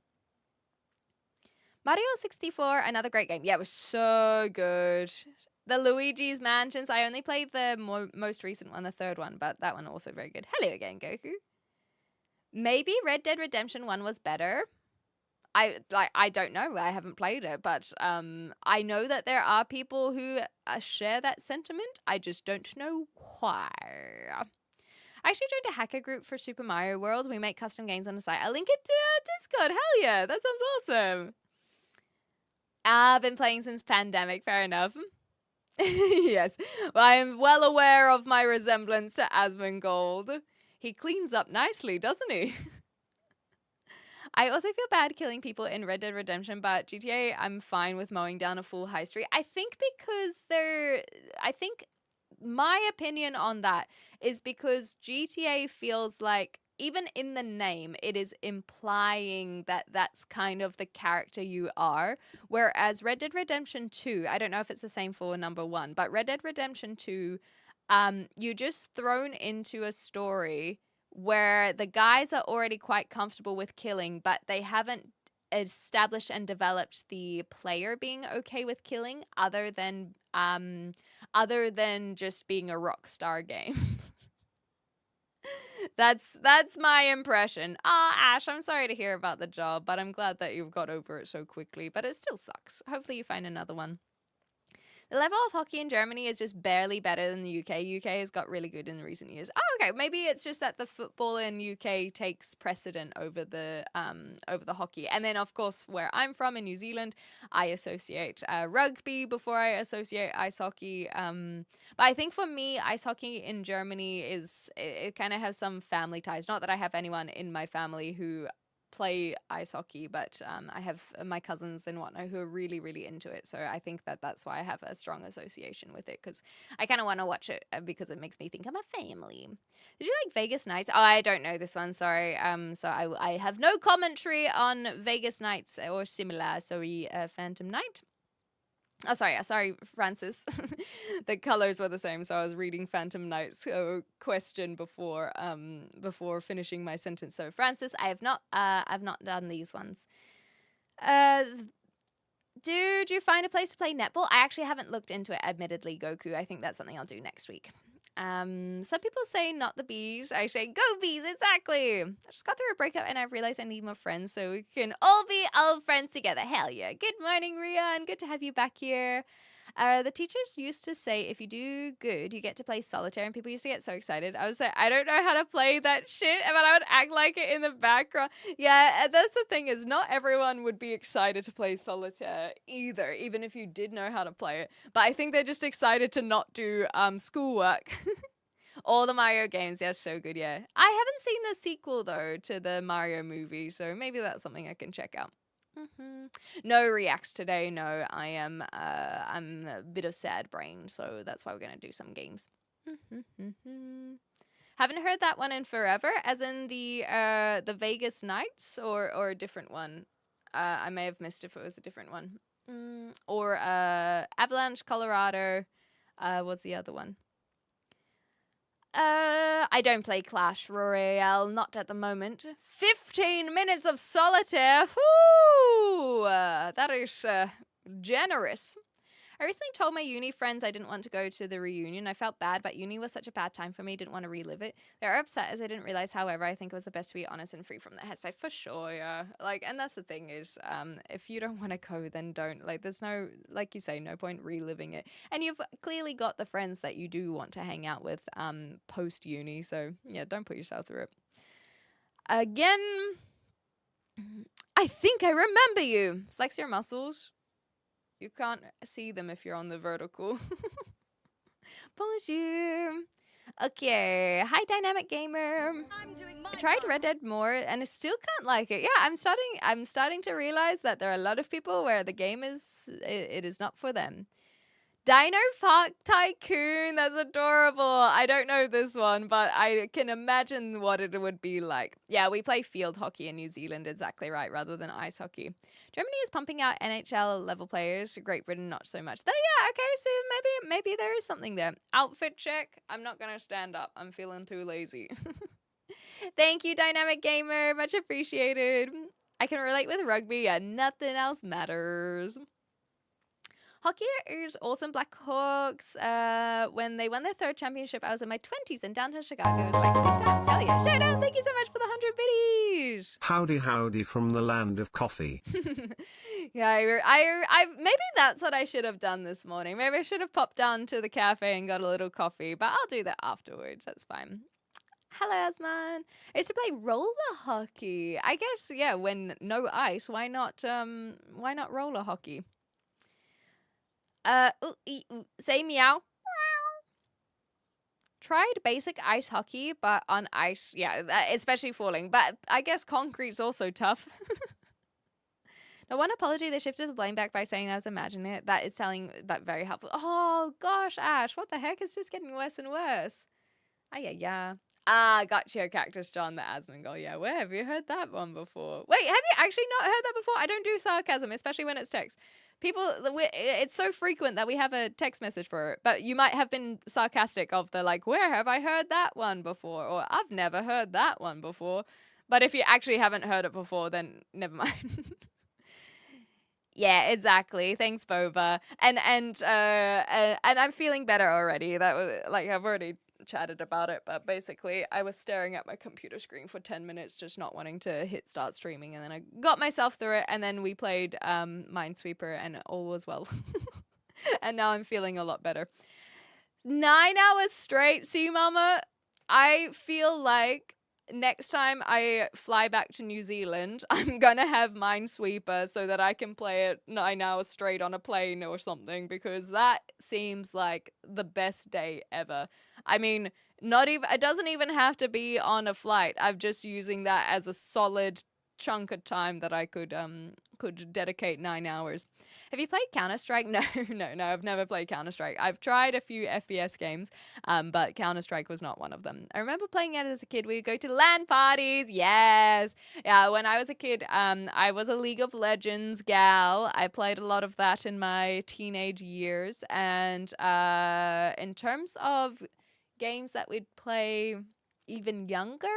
Mario 64, another great game. Yeah, it was so good. The Luigi's Mansions, I only played the most recent one, the third one, but that one also very good. Hello again, Goku. Maybe Red Dead Redemption 1 was better. I don't know. I haven't played it, but I know that there are people who share that sentiment. I just don't know why. I actually joined a hacker group for Super Mario World. We make custom games on the site. I'll link it to Discord. Hell yeah, that sounds awesome. I've been playing since pandemic. Fair enough. Yes, I am well aware of my resemblance to Asmongold. He cleans up nicely, doesn't he? I also feel bad killing people in Red Dead Redemption, but GTA, I'm fine with mowing down a full high street. I think my opinion on that is because GTA feels like, even in the name, it is implying that that's kind of the character you are. Whereas Red Dead Redemption 2, I don't know if it's the same for number 1, but Red Dead Redemption 2, you're just thrown into a story where the guys are already quite comfortable with killing, but they haven't established and developed the player being okay with killing other than just being a Rockstar game. That's my impression. Ash, I'm sorry to hear about the job, but I'm glad that you've got over it so quickly, but it still sucks. Hopefully you find another one. The level of hockey in Germany is just barely better than the UK. UK has got really good in recent years. Oh, okay. Maybe it's just that the football in UK takes precedent over the hockey. And then, of course, where I'm from in New Zealand, I associate rugby before I associate ice hockey. But I think for me, ice hockey in Germany it kind of has some family ties. Not that I have anyone in my family who play ice hockey, but I have my cousins and whatnot who are really, really into it. So I think that's why I have a strong association with it, because I kind of want to watch it because it makes me think of my family. Did you like Vegas Nights? Oh, I don't know this one. Sorry. So I have no commentary on Vegas Nights or similar. Sorry, Phantom Knight. Oh, sorry, Francis. The colors were the same, so I was reading Phantom Knight's question before finishing my sentence. So, Francis, I've not done these ones. Did you find a place to play netball? I actually haven't looked into it, admittedly, Goku. I think that's something I'll do next week. Some people say not the bees. I say go bees, exactly. I just got through a breakup and I've realized I need more friends so we can all be old friends together. Hell yeah. Good morning, Rian. Good to have you back here. The teachers used to say if you do good, you get to play solitaire, and people used to get so excited. I was like, I don't know how to play that shit, but I would act like it in the background. Yeah, that's the thing is not everyone would be excited to play solitaire either, even if you did know how to play it. But I think they're just excited to not do schoolwork. All the Mario games, they're so good, yeah. I haven't seen the sequel though to the Mario movie, so maybe that's something I can check out. No reacts today. No, I'm a bit of sad brain, so that's why we're gonna do some games. Haven't heard that one in forever, as in the Vegas Nights or a different one. I may have missed if it was a different one. Or Avalanche Colorado was the other one. I don't play Clash Royale, not at the moment. 15 minutes of solitaire. Whoo! That is generous. I recently told my uni friends I didn't want to go to the reunion. I felt bad, but uni was such a bad time for me. Didn't want to relive it. They were upset as I didn't realize. However, I think it was the best to be honest and free from the headspace for sure. Yeah, like, and that's the thing is, if you don't want to go, then don't. Like, there's no, like you say, no point reliving it. And you've clearly got the friends that you do want to hang out with, post uni. So yeah, don't put yourself through it. Again, I think I remember you. Flex your muscles. You can't see them if you're on the vertical. Bonjour. Okay. Hi, Dynamic Gamer. I tried Red Dead more and I still can't like it. Yeah, I'm starting to realize that there are a lot of people where the game it is not for them. Dino Park Tycoon, that's adorable. I don't know this one, but I can imagine what it would be like. Yeah, we play field hockey in New Zealand, exactly right, rather than ice hockey. Germany is pumping out NHL level players. Great Britain, not so much. Yeah, okay, so maybe there is something there. Outfit check. I'm not gonna stand up. I'm feeling too lazy. Thank you, Dynamic Gamer. Much appreciated. I can relate with rugby and nothing else matters. Hockey is awesome. Blackhawks, when they won their 3rd championship, I was in my 20s in downtown Chicago. Like, big times. Hell yeah. Shout out. Thank you so much for the 100 biddies. Howdy, howdy from the land of coffee. Yeah, I maybe that's what I should have done this morning. Maybe I should have popped down to the cafe and got a little coffee, but I'll do that afterwards. That's fine. Hello, Asman. I used to play roller hockey. I guess, yeah, when no ice, why not roller hockey? Say meow. Tried basic ice hockey, but on ice, yeah, especially falling. But I guess concrete's also tough. Now, one apology, they shifted the blame back by saying I was imagining it. That is telling, but very helpful. Oh, gosh, Ash, what the heck? It's just getting worse and worse. Yeah. Gotcha, Cactus John, the Asmongold. Yeah, where have you heard that one before? Wait, have you actually not heard that before? I don't do sarcasm, especially when it's text. People, it's so frequent that we have a text message for it, but you might have been sarcastic of the like, where have I heard that one before? Or I've never heard that one before. But if you actually haven't heard it before, then never mind. Yeah, exactly. Thanks, Boba. And I'm feeling better already. That was like I've already chatted about it, but basically I was staring at my computer screen for 10 minutes just not wanting to hit start streaming, and then I got myself through it, and then we played Minesweeper and all was well. And now I'm feeling a lot better. 9 hours straight. See, Mama, I feel like next time I fly back to New Zealand, I'm gonna have Minesweeper so that I can play it 9 hours straight on a plane or something, because that seems like the best day ever. I mean, not even, it doesn't even have to be on a flight. I'm just using that as a solid chunk of time that I could dedicate 9 hours. Have you played Counter-Strike? No, I've never played Counter-Strike. I've tried a few FPS games, but Counter-Strike was not one of them. I remember playing it as a kid. We would go to LAN parties. Yes. Yeah, when I was a kid, I was a League of Legends gal. I played a lot of that in my teenage years. And in terms of games that we'd play even younger,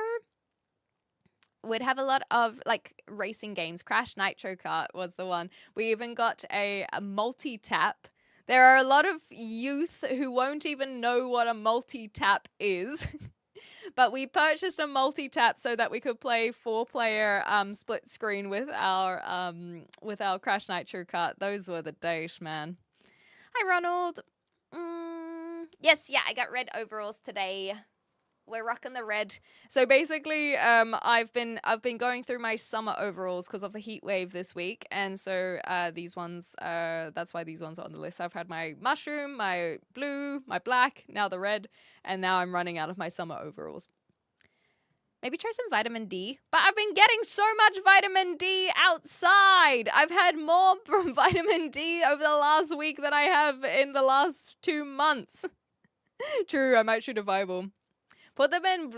we'd have a lot of like racing games. Crash Nitro Kart was the one. We even got a multi-tap There are a lot of youth who won't even know what a multi-tap is. But we purchased a multi-tap so that we could play 4-player split screen with our Crash Nitro cart. Those were the days, man. Hi, Ronald. Yes, yeah, I got red overalls today. We're rocking the red. So basically, I've been going through my summer overalls because of the heat wave this week, and so these ones, that's why these ones are on the list. I've had my mushroom, my blue, my black, now the red, and now I'm running out of my summer overalls. Maybe try some vitamin D. But I've been getting so much vitamin D outside. I've had more from vitamin D over the last week than I have in the last 2 months. True, I might shoot a Bible. Put them in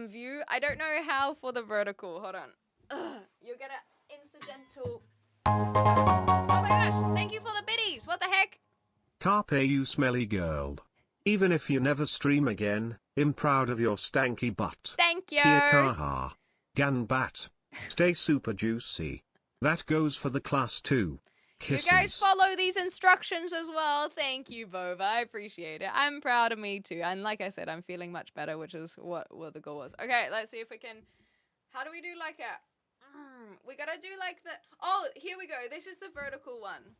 view. I don't know how for the vertical. Hold on. You'll get an incidental. Oh my gosh. Thank you for the biddies. What the heck? Carpe you smelly girl. Even if you never stream again, I'm proud of your stanky butt. Thank you. Kia kaha. Ganbat. Stay super juicy. That goes for the class too. Kisses. You guys follow these instructions as well. Thank you, Bova. I appreciate it. I'm proud of me too. And like I said, I'm feeling much better, which is what the goal was. Okay, let's see if we can... How do we do like a... we gotta do like the... Oh, here we go. This is the vertical one.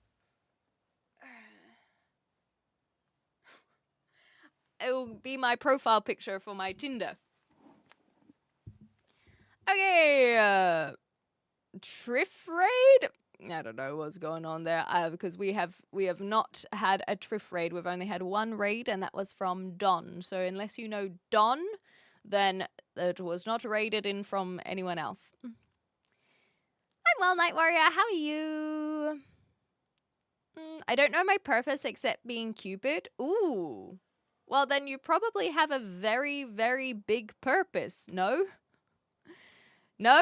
It will be my profile picture for my Tinder. Okay, Triff Raid? I don't know what's going on there because we have not had a Triff raid. We've only had one raid, and that was from Don. So unless you know Don, then it was not raided in from anyone else. I'm well, Night Warrior. How are you? I don't know my purpose except being Cupid. Ooh. Well, then you probably have a very, very big purpose. No? No?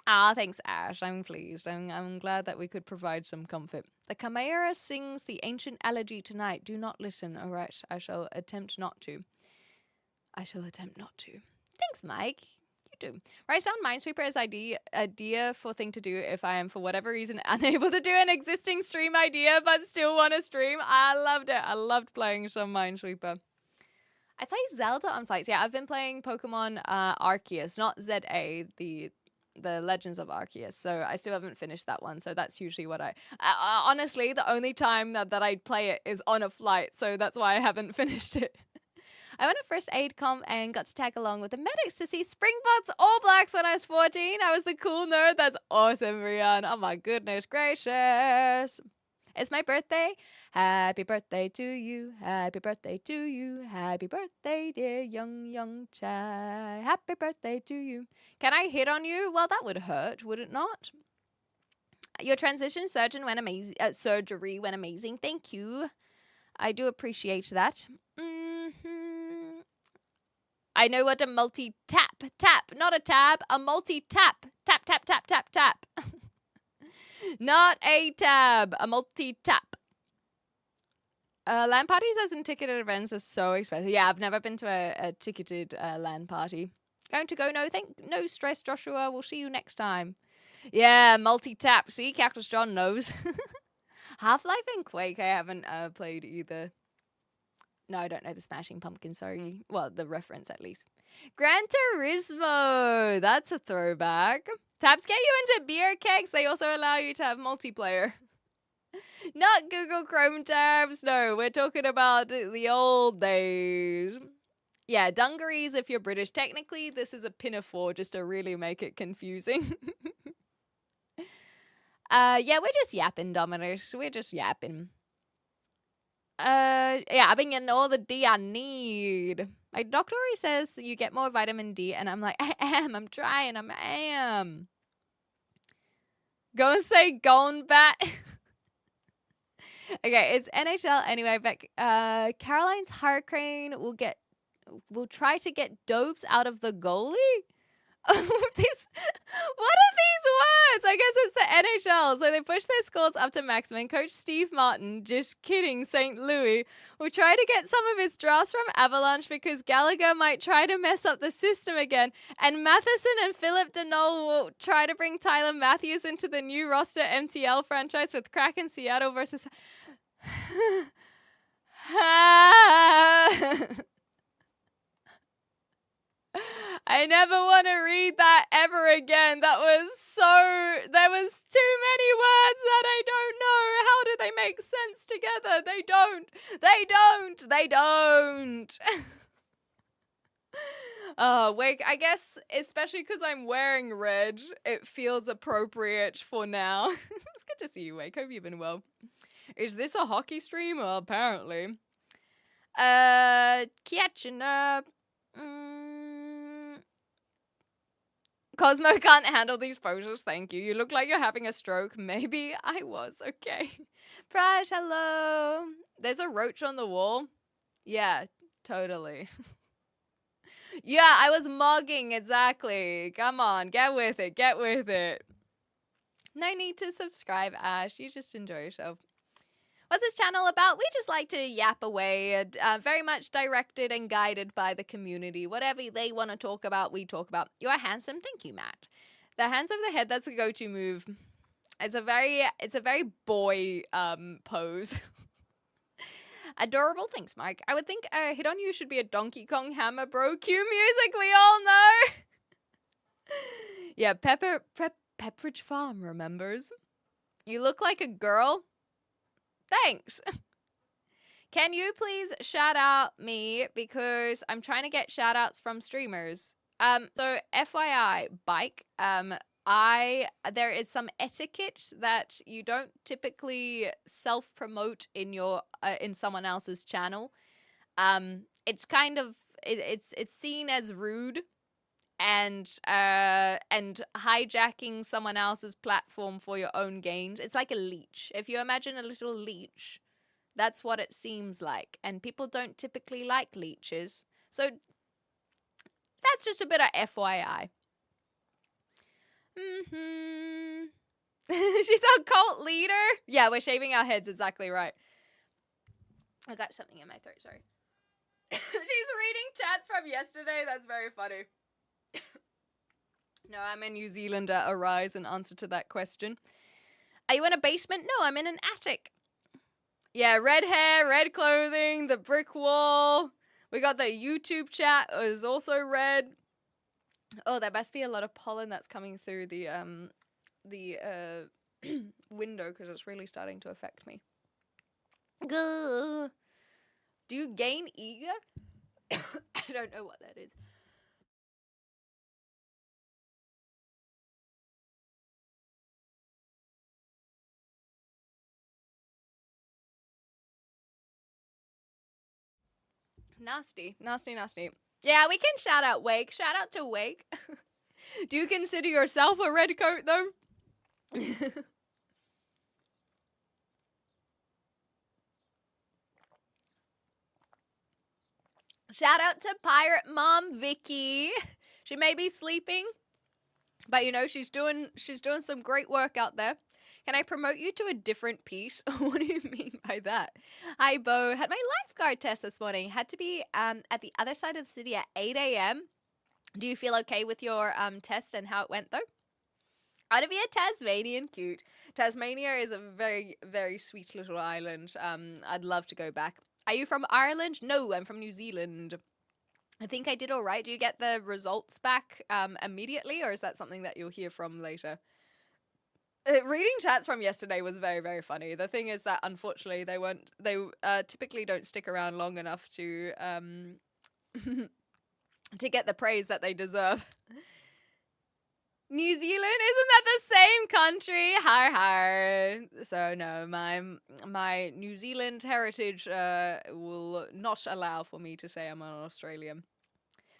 Ah, thanks, Ash. I'm pleased. I'm glad that we could provide some comfort. The Chimera sings the ancient elegy tonight. Do not listen. All right, I shall attempt not to. Thanks, Mike. You do. Write down Minesweeper as idea for thing to do if I am, for whatever reason, unable to do an existing stream idea but still want to stream. I loved it. I loved playing some Minesweeper. I play Zelda on flights. Yeah, I've been playing Pokemon Arceus, not ZA, the Legends of Arceus, so I still haven't finished that one, so that's usually what I honestly, the only time that I play it is on a flight, so that's why I haven't finished it. I went to first aid comp and got to tag along with the medics to see Springboks All Blacks when I was 14. I was the cool nerd. That's awesome, Rian. Oh my goodness gracious. It's my birthday. Happy birthday to you. Happy birthday to you. Happy birthday, dear young child. Happy birthday to you. Can I hit on you? Well, that would hurt, would it not? Your transition surgery went amazing. Thank you. I do appreciate that. I know what a multi-tap, not a tab, a multi-tap. Tap. Not a tab, a multi-tap. LAN parties as in ticketed events are so expensive. Yeah, I've never been to a ticketed LAN party. Going to go, no stress, Joshua. We'll see you next time. Yeah, multi-tap. See, Cactus John knows. Half-Life and Quake I haven't played either. No, I don't know the Smashing Pumpkins, sorry. Well, the reference at least. Gran Turismo! That's a throwback. Tabs get you into beer kegs. They also allow you to have multiplayer. Not Google Chrome tabs. No, we're talking about the old days. Yeah, dungarees if you're British. Technically, this is a pinafore just to really make it confusing. Yeah, we're just yapping, Dominus. We're just yapping. Yeah, I've been getting all the D I need. My doctor always says that you get more vitamin D, and I'm like, I'm trying, I am. Go and say gone bat. Okay, it's NHL anyway, but Caroline's Hurricane will try to get dopes out of the goalie? What are these words? I guess it's the NHL. So they push their scores up to maximum. Coach Steve Martin, just kidding, St. Louis, will try to get some of his drafts from Avalanche because Gallagher might try to mess up the system again. And Matheson and Philip Deneau will try to bring Tyler Matthews into the new roster MTL franchise with Kraken Seattle versus... I never want to read that ever again. There was too many words that I don't know. How do they make sense together? They don't. Wait, I guess, especially because I'm wearing red, it feels appropriate for now. It's good to see you, Wake. Hope you've been well. Is this a hockey stream? Well, apparently. Catching up. Cosmo can't handle these poses, thank you. You look like you're having a stroke. Maybe I was, okay. Prash, hello. There's a roach on the wall. Yeah, totally. Yeah, I was mugging, exactly. Come on, get with it. No need to subscribe, Ash. You just enjoy yourself. What's this channel about? We just like to yap away, very much directed and guided by the community. Whatever they want to talk about, we talk about. You are handsome. Thank you, Matt. The hands over the head, that's the go-to move. It's a very boy pose. Adorable. Thanks, Mike. I would think Hit on You should be a Donkey Kong Hammer Bro Q music, we all know. Yeah, Pepperidge Farm remembers. You look like a girl. Thanks. Can you please shout out me because I'm trying to get shout outs from streamers. So FYI, Bike, there is some etiquette that you don't typically self-promote in your in someone else's channel. It's kind of it's seen as rude and hijacking someone else's platform for your own gains. It's like a leech. If you imagine a little leech, that's what it seems like. And people don't typically like leeches. So that's just a bit of FYI. She's our cult leader. Yeah, we're shaving our heads, exactly right. I got something in my throat, sorry. She's reading chats from yesterday. That's very funny. No, I'm in New Zealand. Arise in answer to that question. Are you in a basement? No, I'm in an attic. Yeah, red hair, red clothing, the brick wall. We got the YouTube chat is also red. Oh, there must be a lot of pollen that's coming through the window because it's really starting to affect me. Gah. Do you gain eager? I don't know what that is. Nasty. Yeah, we can shout out Wake. Shout out to Wake. Do you consider yourself a red coat, though? Shout out to Pirate Mom Vicky. She may be sleeping, but you know she's doing some great work out there. Can I promote you to a different piece? What do you mean by that? Hi, Bo. Had my lifeguard test this morning. Had to be at the other side of the city at 8 a.m. Do you feel okay with your test and how it went, though? I want to be a Tasmanian cute. Tasmania is a very, very sweet little island. I'd love to go back. Are you from Ireland? No, I'm from New Zealand. I think I did all right. Do you get the results back immediately, or is that something that you'll hear from later? Reading chats from yesterday was very, very funny. The thing is that unfortunately they typically don't stick around long enough to to get the praise that they deserve. New Zealand, isn't that the same country? Har har. So no, my New Zealand heritage will not allow for me to say I'm an Australian.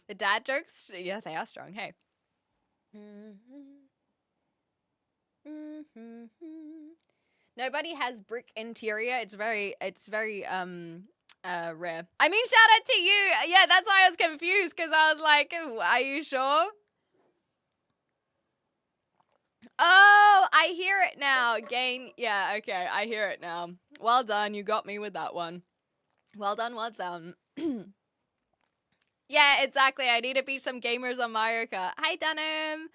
The dad jokes, yeah, they are strong. Hey. Nobody has brick interior. It's very rare. I mean, shout out to you. Yeah, that's why I was confused because I was like, are you sure? Oh, I hear it now. Gain. Yeah, okay, I hear it now. Well done. You got me with that one. Well done, well done. Yeah, exactly. I need to beat some gamers on Mario Kart. Hi, Dunham.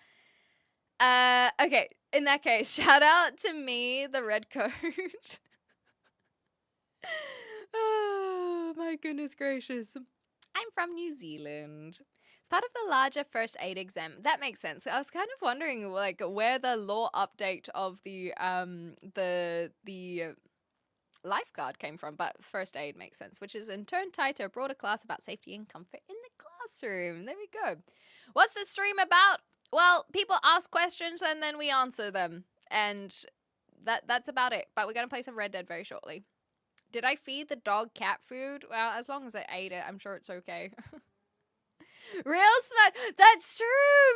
Okay, in that case, shout out to me, the red coat. my goodness gracious. I'm from New Zealand. It's part of the larger first aid exam. That makes sense. I was kind of wondering, like, where the law update of the lifeguard came from, but first aid makes sense, which is in turn tied to a broader class about safety and comfort in the classroom. There we go. What's the stream about? Well, people ask questions and then we answer them, and that's about it. But we're gonna play some Red Dead very shortly. Did I feed the dog cat food? Well, as long as I ate it, I'm sure it's okay. Real smart. That's true.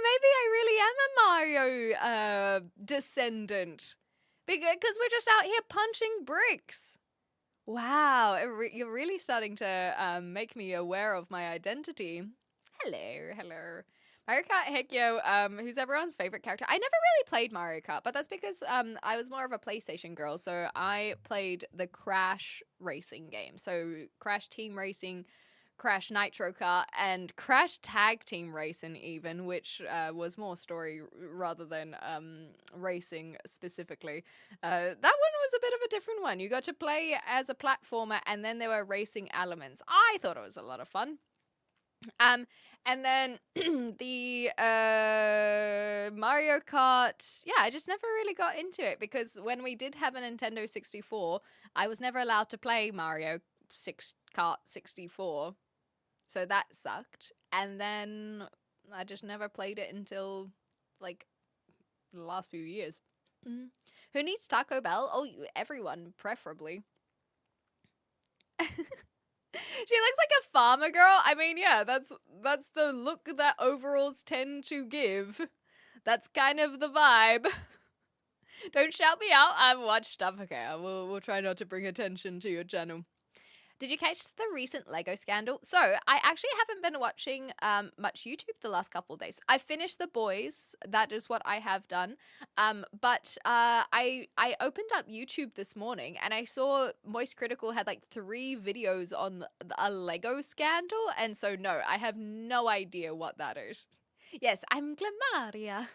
Maybe I really am a Mario descendant. Because we're just out here punching bricks. Wow, you're really starting to make me aware of my identity. Hello. Mario Kart Hekyo, who's everyone's favorite character. I never really played Mario Kart, but that's because I was more of a PlayStation girl, so I played the Crash racing game. So Crash Team Racing, Crash Nitro Kart, and Crash Tag Team Racing even, which was more story rather than racing specifically. That one was a bit of a different one. You got to play as a platformer, and then there were racing elements. I thought it was a lot of fun. And then the Mario Kart, yeah, I just never really got into it because when we did have a Nintendo 64, I was never allowed to play Mario Kart 64. So that sucked. And then I just never played it until like the last few years. Who needs Taco Bell? Oh, everyone, preferably. She looks like a farmer girl. I mean, yeah, that's the look that overalls tend to give. That's kind of the vibe. Don't shout me out. I've watched stuff. Okay, we'll try not to bring attention to your channel. Did you catch the recent Lego scandal? So, I actually haven't been watching much YouTube the last couple of days. I finished The Boys. That is what I have done. But I opened up YouTube this morning and I saw Moist Critical had like 3 videos on a Lego scandal. And so, no, I have no idea what that is. Yes, I'm Glamaria.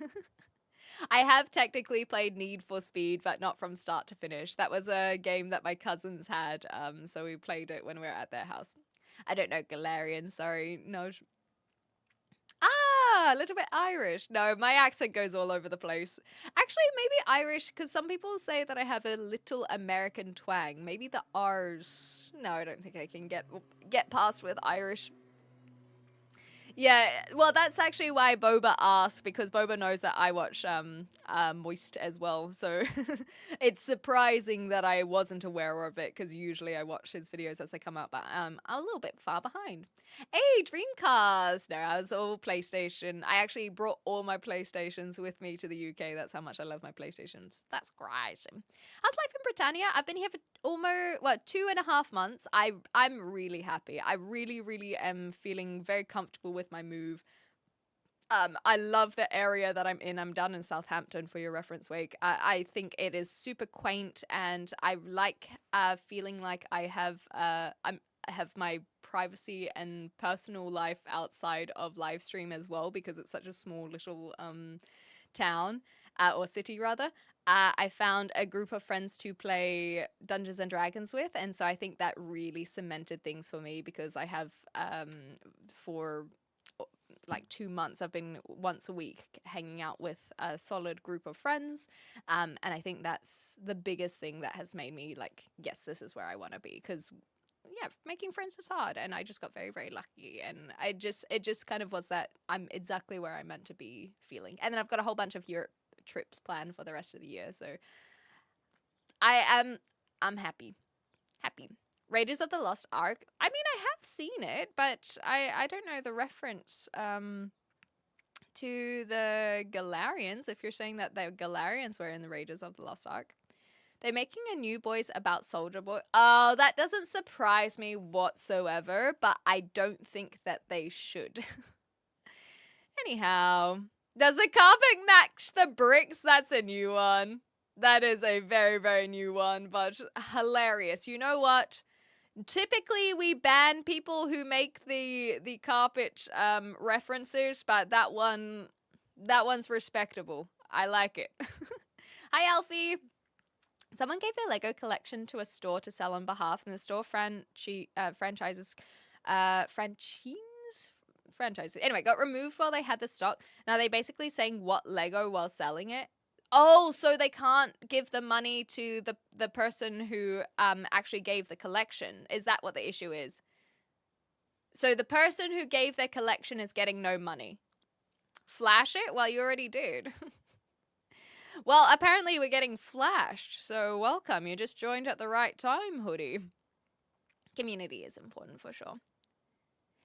I have technically played Need for Speed, but not from start to finish. That was a game that my cousins had, so we played it when we were at their house. I don't know Galarian, sorry. No. A little bit Irish. No, my accent goes all over the place. Actually, maybe Irish, because some people say that I have a little American twang. Maybe the R's. No, I don't think I can get past with Irish. Yeah, well, that's actually why Boba asked, because Boba knows that I watch Moist as well, so it's surprising that I wasn't aware of it, because usually I watch his videos as they come out, but I'm a little bit far behind. Hey, Dreamcast! No, I was all PlayStation. I actually brought all my PlayStations with me to the UK. That's how much I love my PlayStations. That's great. How's life in Britannia? I've been here for almost 2.5 months. I'm really happy. I really am feeling very comfortable with my move. I love the area that I'm in. I'm down in Southampton for your reference, Wake. I think it is super quaint, and I like feeling like I have my privacy and personal life outside of live stream as well, because it's such a small little town or city rather. I found a group of friends to play Dungeons and Dragons with, and so I think that really cemented things for me, because I have for like 2 months I've been once a week hanging out with a solid group of friends, and I think that's the biggest thing that has made me like, yes, this is where I want to be, because yeah, making friends is hard, and I just got very lucky, and it just kind of was that I'm exactly where I'm meant to be feeling. And then I've got a whole bunch of Europe trips planned for the rest of the year, so I'm happy. Raiders of the Lost Ark. I mean, I have seen it, but I don't know the reference to the Galarians, if you're saying that the Galarians were in the Raiders of the Lost Ark. They're making a New Boys about Soldier Boy. Oh, that doesn't surprise me whatsoever, but I don't think that they should. Anyhow, does the carpet match the bricks? That's a new one. That is a very new one, but hilarious. You know what? Typically, we ban people who make the carpet references, but that one's respectable. I like it. Hi, Alfie. Someone gave their Lego collection to a store to sell on behalf, and the store franchises anyway got removed while they had the stock. Now they basically saying what Lego while selling it. Oh, so they can't give the money to the person who actually gave the collection. Is that what the issue is? So the person who gave their collection is getting no money. Flash it? Well, you already did. Well, apparently we're getting flashed, so welcome. You just joined at the right time, Hoodie. Community is important for sure.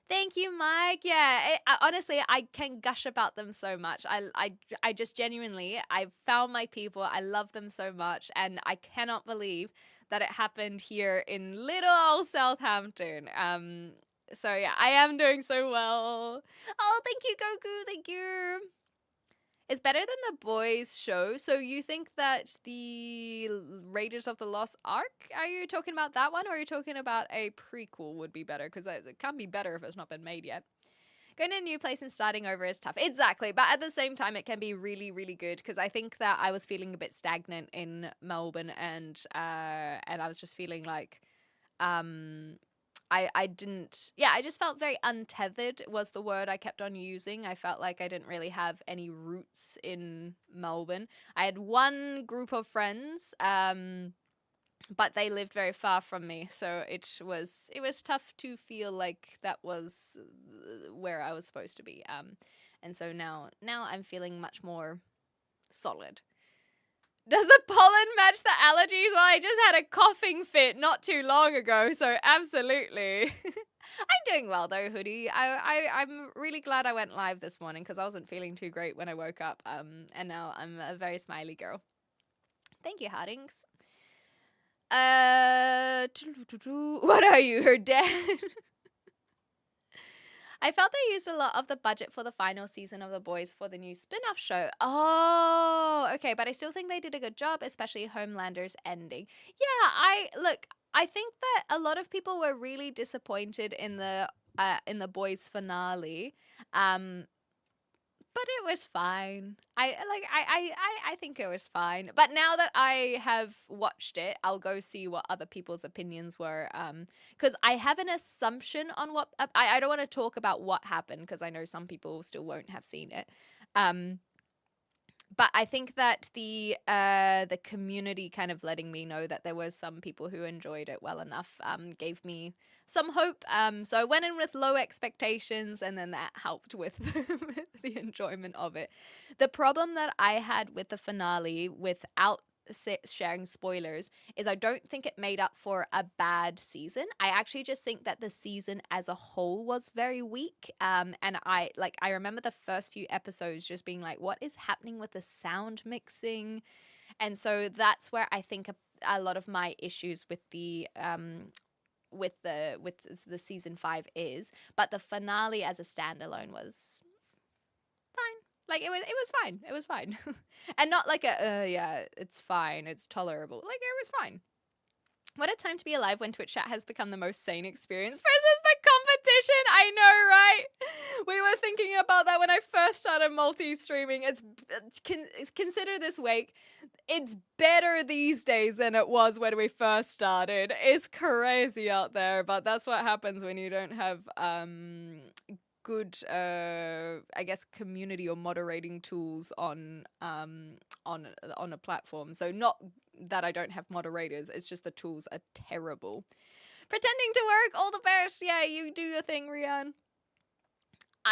Thank you, Mike. Yeah, honestly, I can gush about them so much. I just genuinely, I've found my people. I love them so much, and I cannot believe that it happened here in little old Southampton. So yeah, I am doing so well. Oh, thank you, Goku. Thank you. It's better than the boys show. So you think that the Raiders of the Lost Ark, are you talking about that one, or are you talking about a prequel would be better? Because it can't be better if it's not been made yet. Going to a new place and starting over is tough. Exactly. But at the same time, it can be really, really good, because I think that I was feeling a bit stagnant in Melbourne, and I was just feeling like I just felt very untethered was the word I kept on using. I felt like I didn't really have any roots in Melbourne. I had one group of friends, but they lived very far from me, so it was tough to feel like that was where I was supposed to be. And so now I'm feeling much more solid. Does the pollen match the allergies? Well, I just had a coughing fit not too long ago, so absolutely. I'm doing well though, Hoodie. I'm really glad I went live this morning, because I wasn't feeling too great when I woke up. And now I'm a very smiley girl. Thank you, Hardings. What are you, her dad? I felt they used a lot of the budget for the final season of The Boys for the new spin-off show. Oh, okay, but I still think they did a good job, especially Homelander's ending. Yeah, I think that a lot of people were really disappointed in the Boys finale. But it was fine. I think it was fine. But now that I have watched it, I'll go see what other people's opinions were. Because I have an assumption on what I don't want to talk about what happened, because I know some people still won't have seen it. But I think that the community kind of letting me know that there were some people who enjoyed it well enough gave me some hope. So I went in with low expectations, and then that helped with the enjoyment of it. The problem that I had with the finale, without sharing spoilers, is I don't think it made up for a bad season. I actually just think that the season as a whole was very weak. And I remember the first few episodes just being like, what is happening with the sound mixing? And so that's where I think a lot of my issues with the season 5 is. But the finale as a standalone was fine. Like, it was fine. It was fine. And not like it's fine, it's tolerable. Like, it was fine. What a time to be alive when Twitch chat has become the most sane experience versus the competition. I know, right? We were thinking about that when I first started multi-streaming. Consider this week. It's better these days than it was when we first started. It's crazy out there, but that's what happens when you don't have good I guess community or moderating tools on a platform. So not that I don't have moderators, it's just the tools are terrible. Pretending to work, all the best. Yeah, you do your thing, Rian.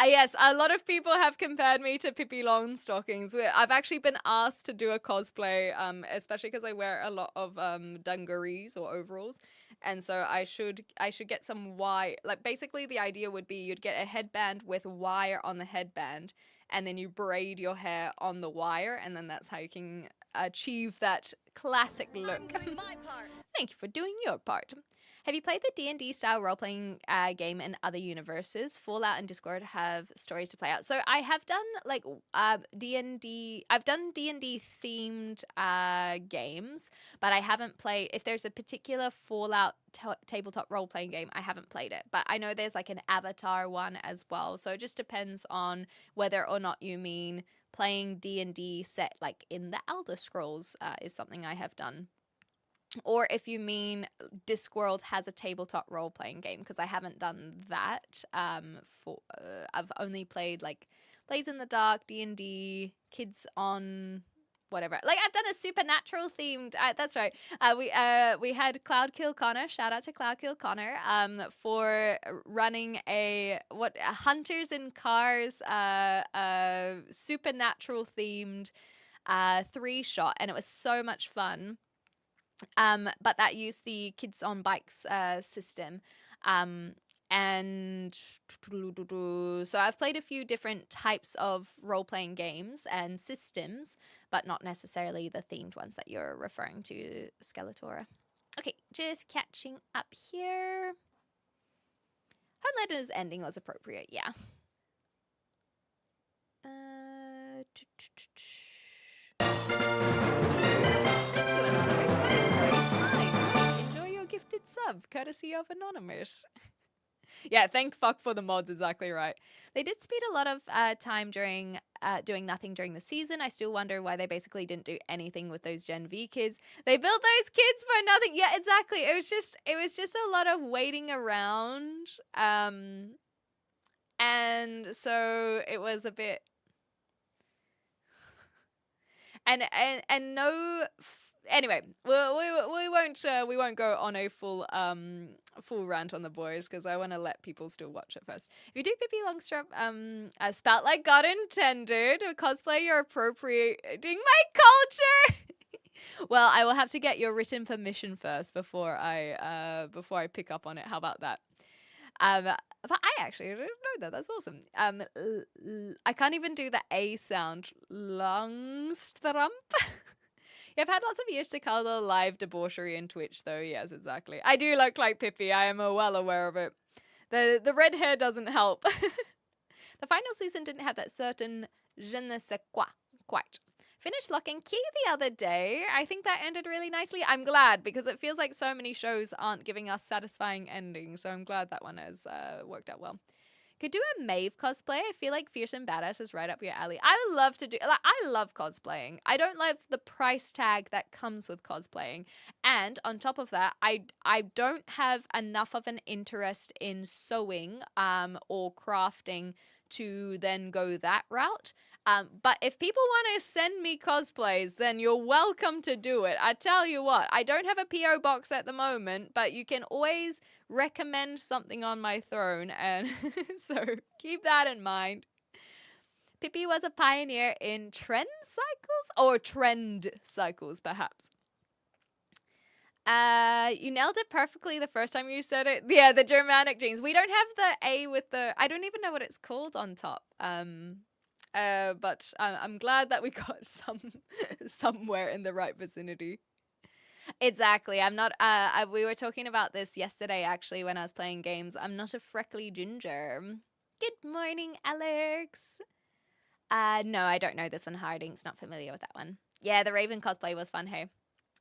Yes, a lot of people have compared me to Pippi Longstockings. I've actually been asked to do a cosplay, especially because I wear a lot of dungarees or overalls. And so I should get some wire. Like, basically the idea would be you'd get a headband with wire on the headband, and then you braid your hair on the wire, and then that's how you can achieve that classic look. Thank you for doing your part. Have you played the D&D style role-playing game in other universes? Fallout and Discord have stories to play out. So I have done D&D. I've done D&D themed games, but I haven't played. If there's a particular Fallout tabletop role-playing game, I haven't played it. But I know there's like an Avatar one as well. So it just depends on whether or not you mean playing D&D set like in the Elder Scrolls is something I have done. or if you mean Discworld has a tabletop role-playing game, because I haven't done that. I've only played like Blaze in the Dark, D&D, Kids on whatever. Like I've done a supernatural themed. That's right. We had Cloud Kill Connor. Shout out to Cloud Kill Connor. For running a Hunters in Cars supernatural themed 3-shot, and it was so much fun. But that used the Kids on Bikes system. And so I've played a few different types of role-playing games and systems, but not necessarily the themed ones that you're referring to, Skeletora. Okay, just catching up here. Homelander's ending was appropriate, yeah. Enjoy your gifted sub, courtesy of Anonymous. Yeah, thank fuck for the mods, exactly right. They did spend a lot of time during doing nothing during the season. I still wonder why they basically didn't do anything with those Gen V kids. They built those kids for nothing. Yeah, exactly. It was just a lot of waiting around. And so it was a bit and no anyway, we won't go on a full rant on the boys, because I want to let people still watch it first. If you do Pippi Longstrump, spout like God intended, cosplay, you're appropriating my culture. Well, I will have to get your written permission first before I pick up on it. How about that? But I actually didn't know that. That's awesome. I can't even do the A sound. Longstrump. I've had lots of years to color live debauchery in Twitch, though. Yes, exactly. I do look like Pippi. I am well aware of it. The red hair doesn't help. The final season didn't have that certain je ne sais quoi quite. Finished Lock and Key the other day. I think that ended really nicely. I'm glad, because it feels like so many shows aren't giving us satisfying endings. So I'm glad that one has worked out well. Could do a Maeve cosplay. I feel like Fierce and Badass is right up your alley. I would love to do, like, I love cosplaying. I don't love the price tag that comes with cosplaying. And on top of that, I don't have enough of an interest in sewing or crafting to then go that route. But if people want to send me cosplays, then you're welcome to do it. I tell you what, I don't have a PO box at the moment, but you can always recommend something on my throne, and so keep that in mind. Pippi was a pioneer in trend cycles, perhaps. You nailed it perfectly the first time you said it. Yeah, the Germanic genes. We don't have the A with the, I don't even know what it's called on top. But I'm glad that we got somewhere in the right vicinity. Exactly. I'm not. We were talking about this yesterday, actually, when I was playing games. I'm not a freckly ginger. Good morning, Alex. No, I don't know this one. Harding's not familiar with that one. Yeah, the Raven cosplay was fun. Hey.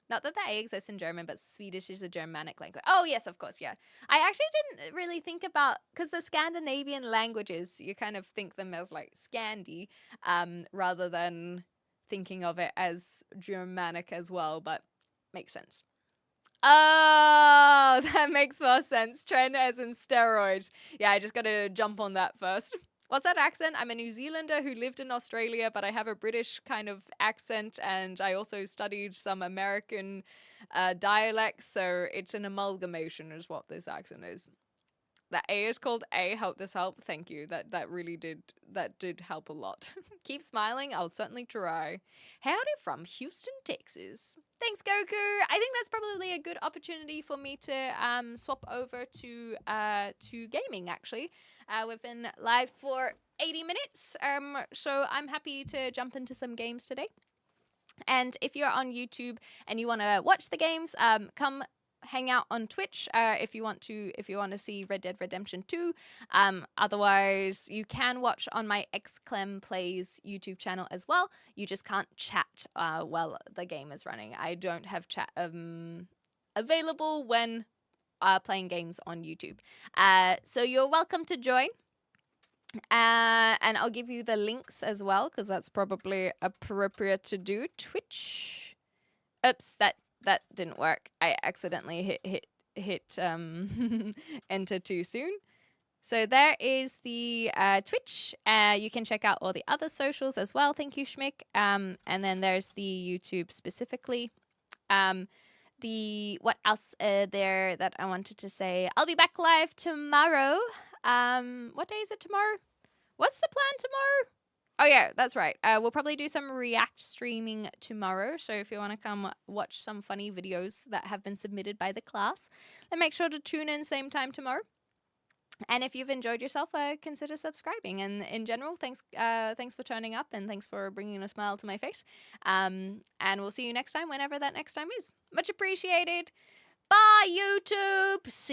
Not that the A exists in German, but Swedish is a Germanic language. Oh, yes, of course, yeah. I actually didn't really think about, because the Scandinavian languages, you kind of think them as like Scandi, rather than thinking of it as Germanic as well, but makes sense. Oh, that makes more sense. Trend as in steroids. Yeah, I just got to jump on that first. What's that accent? I'm a New Zealander who lived in Australia, but I have a British kind of accent, and I also studied some American dialects, so it's an amalgamation is what this accent is. The A is called A. Hope this helped. Thank you. That really did help a lot. Keep smiling. I'll certainly try. Howdy from Houston, Texas. Thanks, Goku. I think that's probably a good opportunity for me to swap over to gaming. Actually, we've been live for 80 minutes. So I'm happy to jump into some games today. And if you're on YouTube and you want to watch the games, come hang out on Twitch if you want to see Red Dead Redemption 2. Otherwise, you can watch on my XClem Plays YouTube channel as well. You just can't chat while the game is running. I don't have chat available when playing games on YouTube. So you're welcome to join. And I'll give you the links as well, because that's probably appropriate to do. Twitch. Oops, that didn't work. I accidentally hit enter too soon. So there is the Twitch. You can check out all the other socials as well. Thank you, Schmick. And then there's the YouTube specifically. What else there that I wanted to say? I'll be back live tomorrow. What day is it tomorrow? What's the plan tomorrow? Oh yeah, that's right. We'll probably do some React streaming tomorrow. So if you want to come watch some funny videos that have been submitted by the class, then make sure to tune in same time tomorrow. And if you've enjoyed yourself, consider subscribing. And in general, thanks for turning up, and thanks for bringing a smile to my face. And we'll see you next time, whenever that next time is. Much appreciated. Bye, YouTube.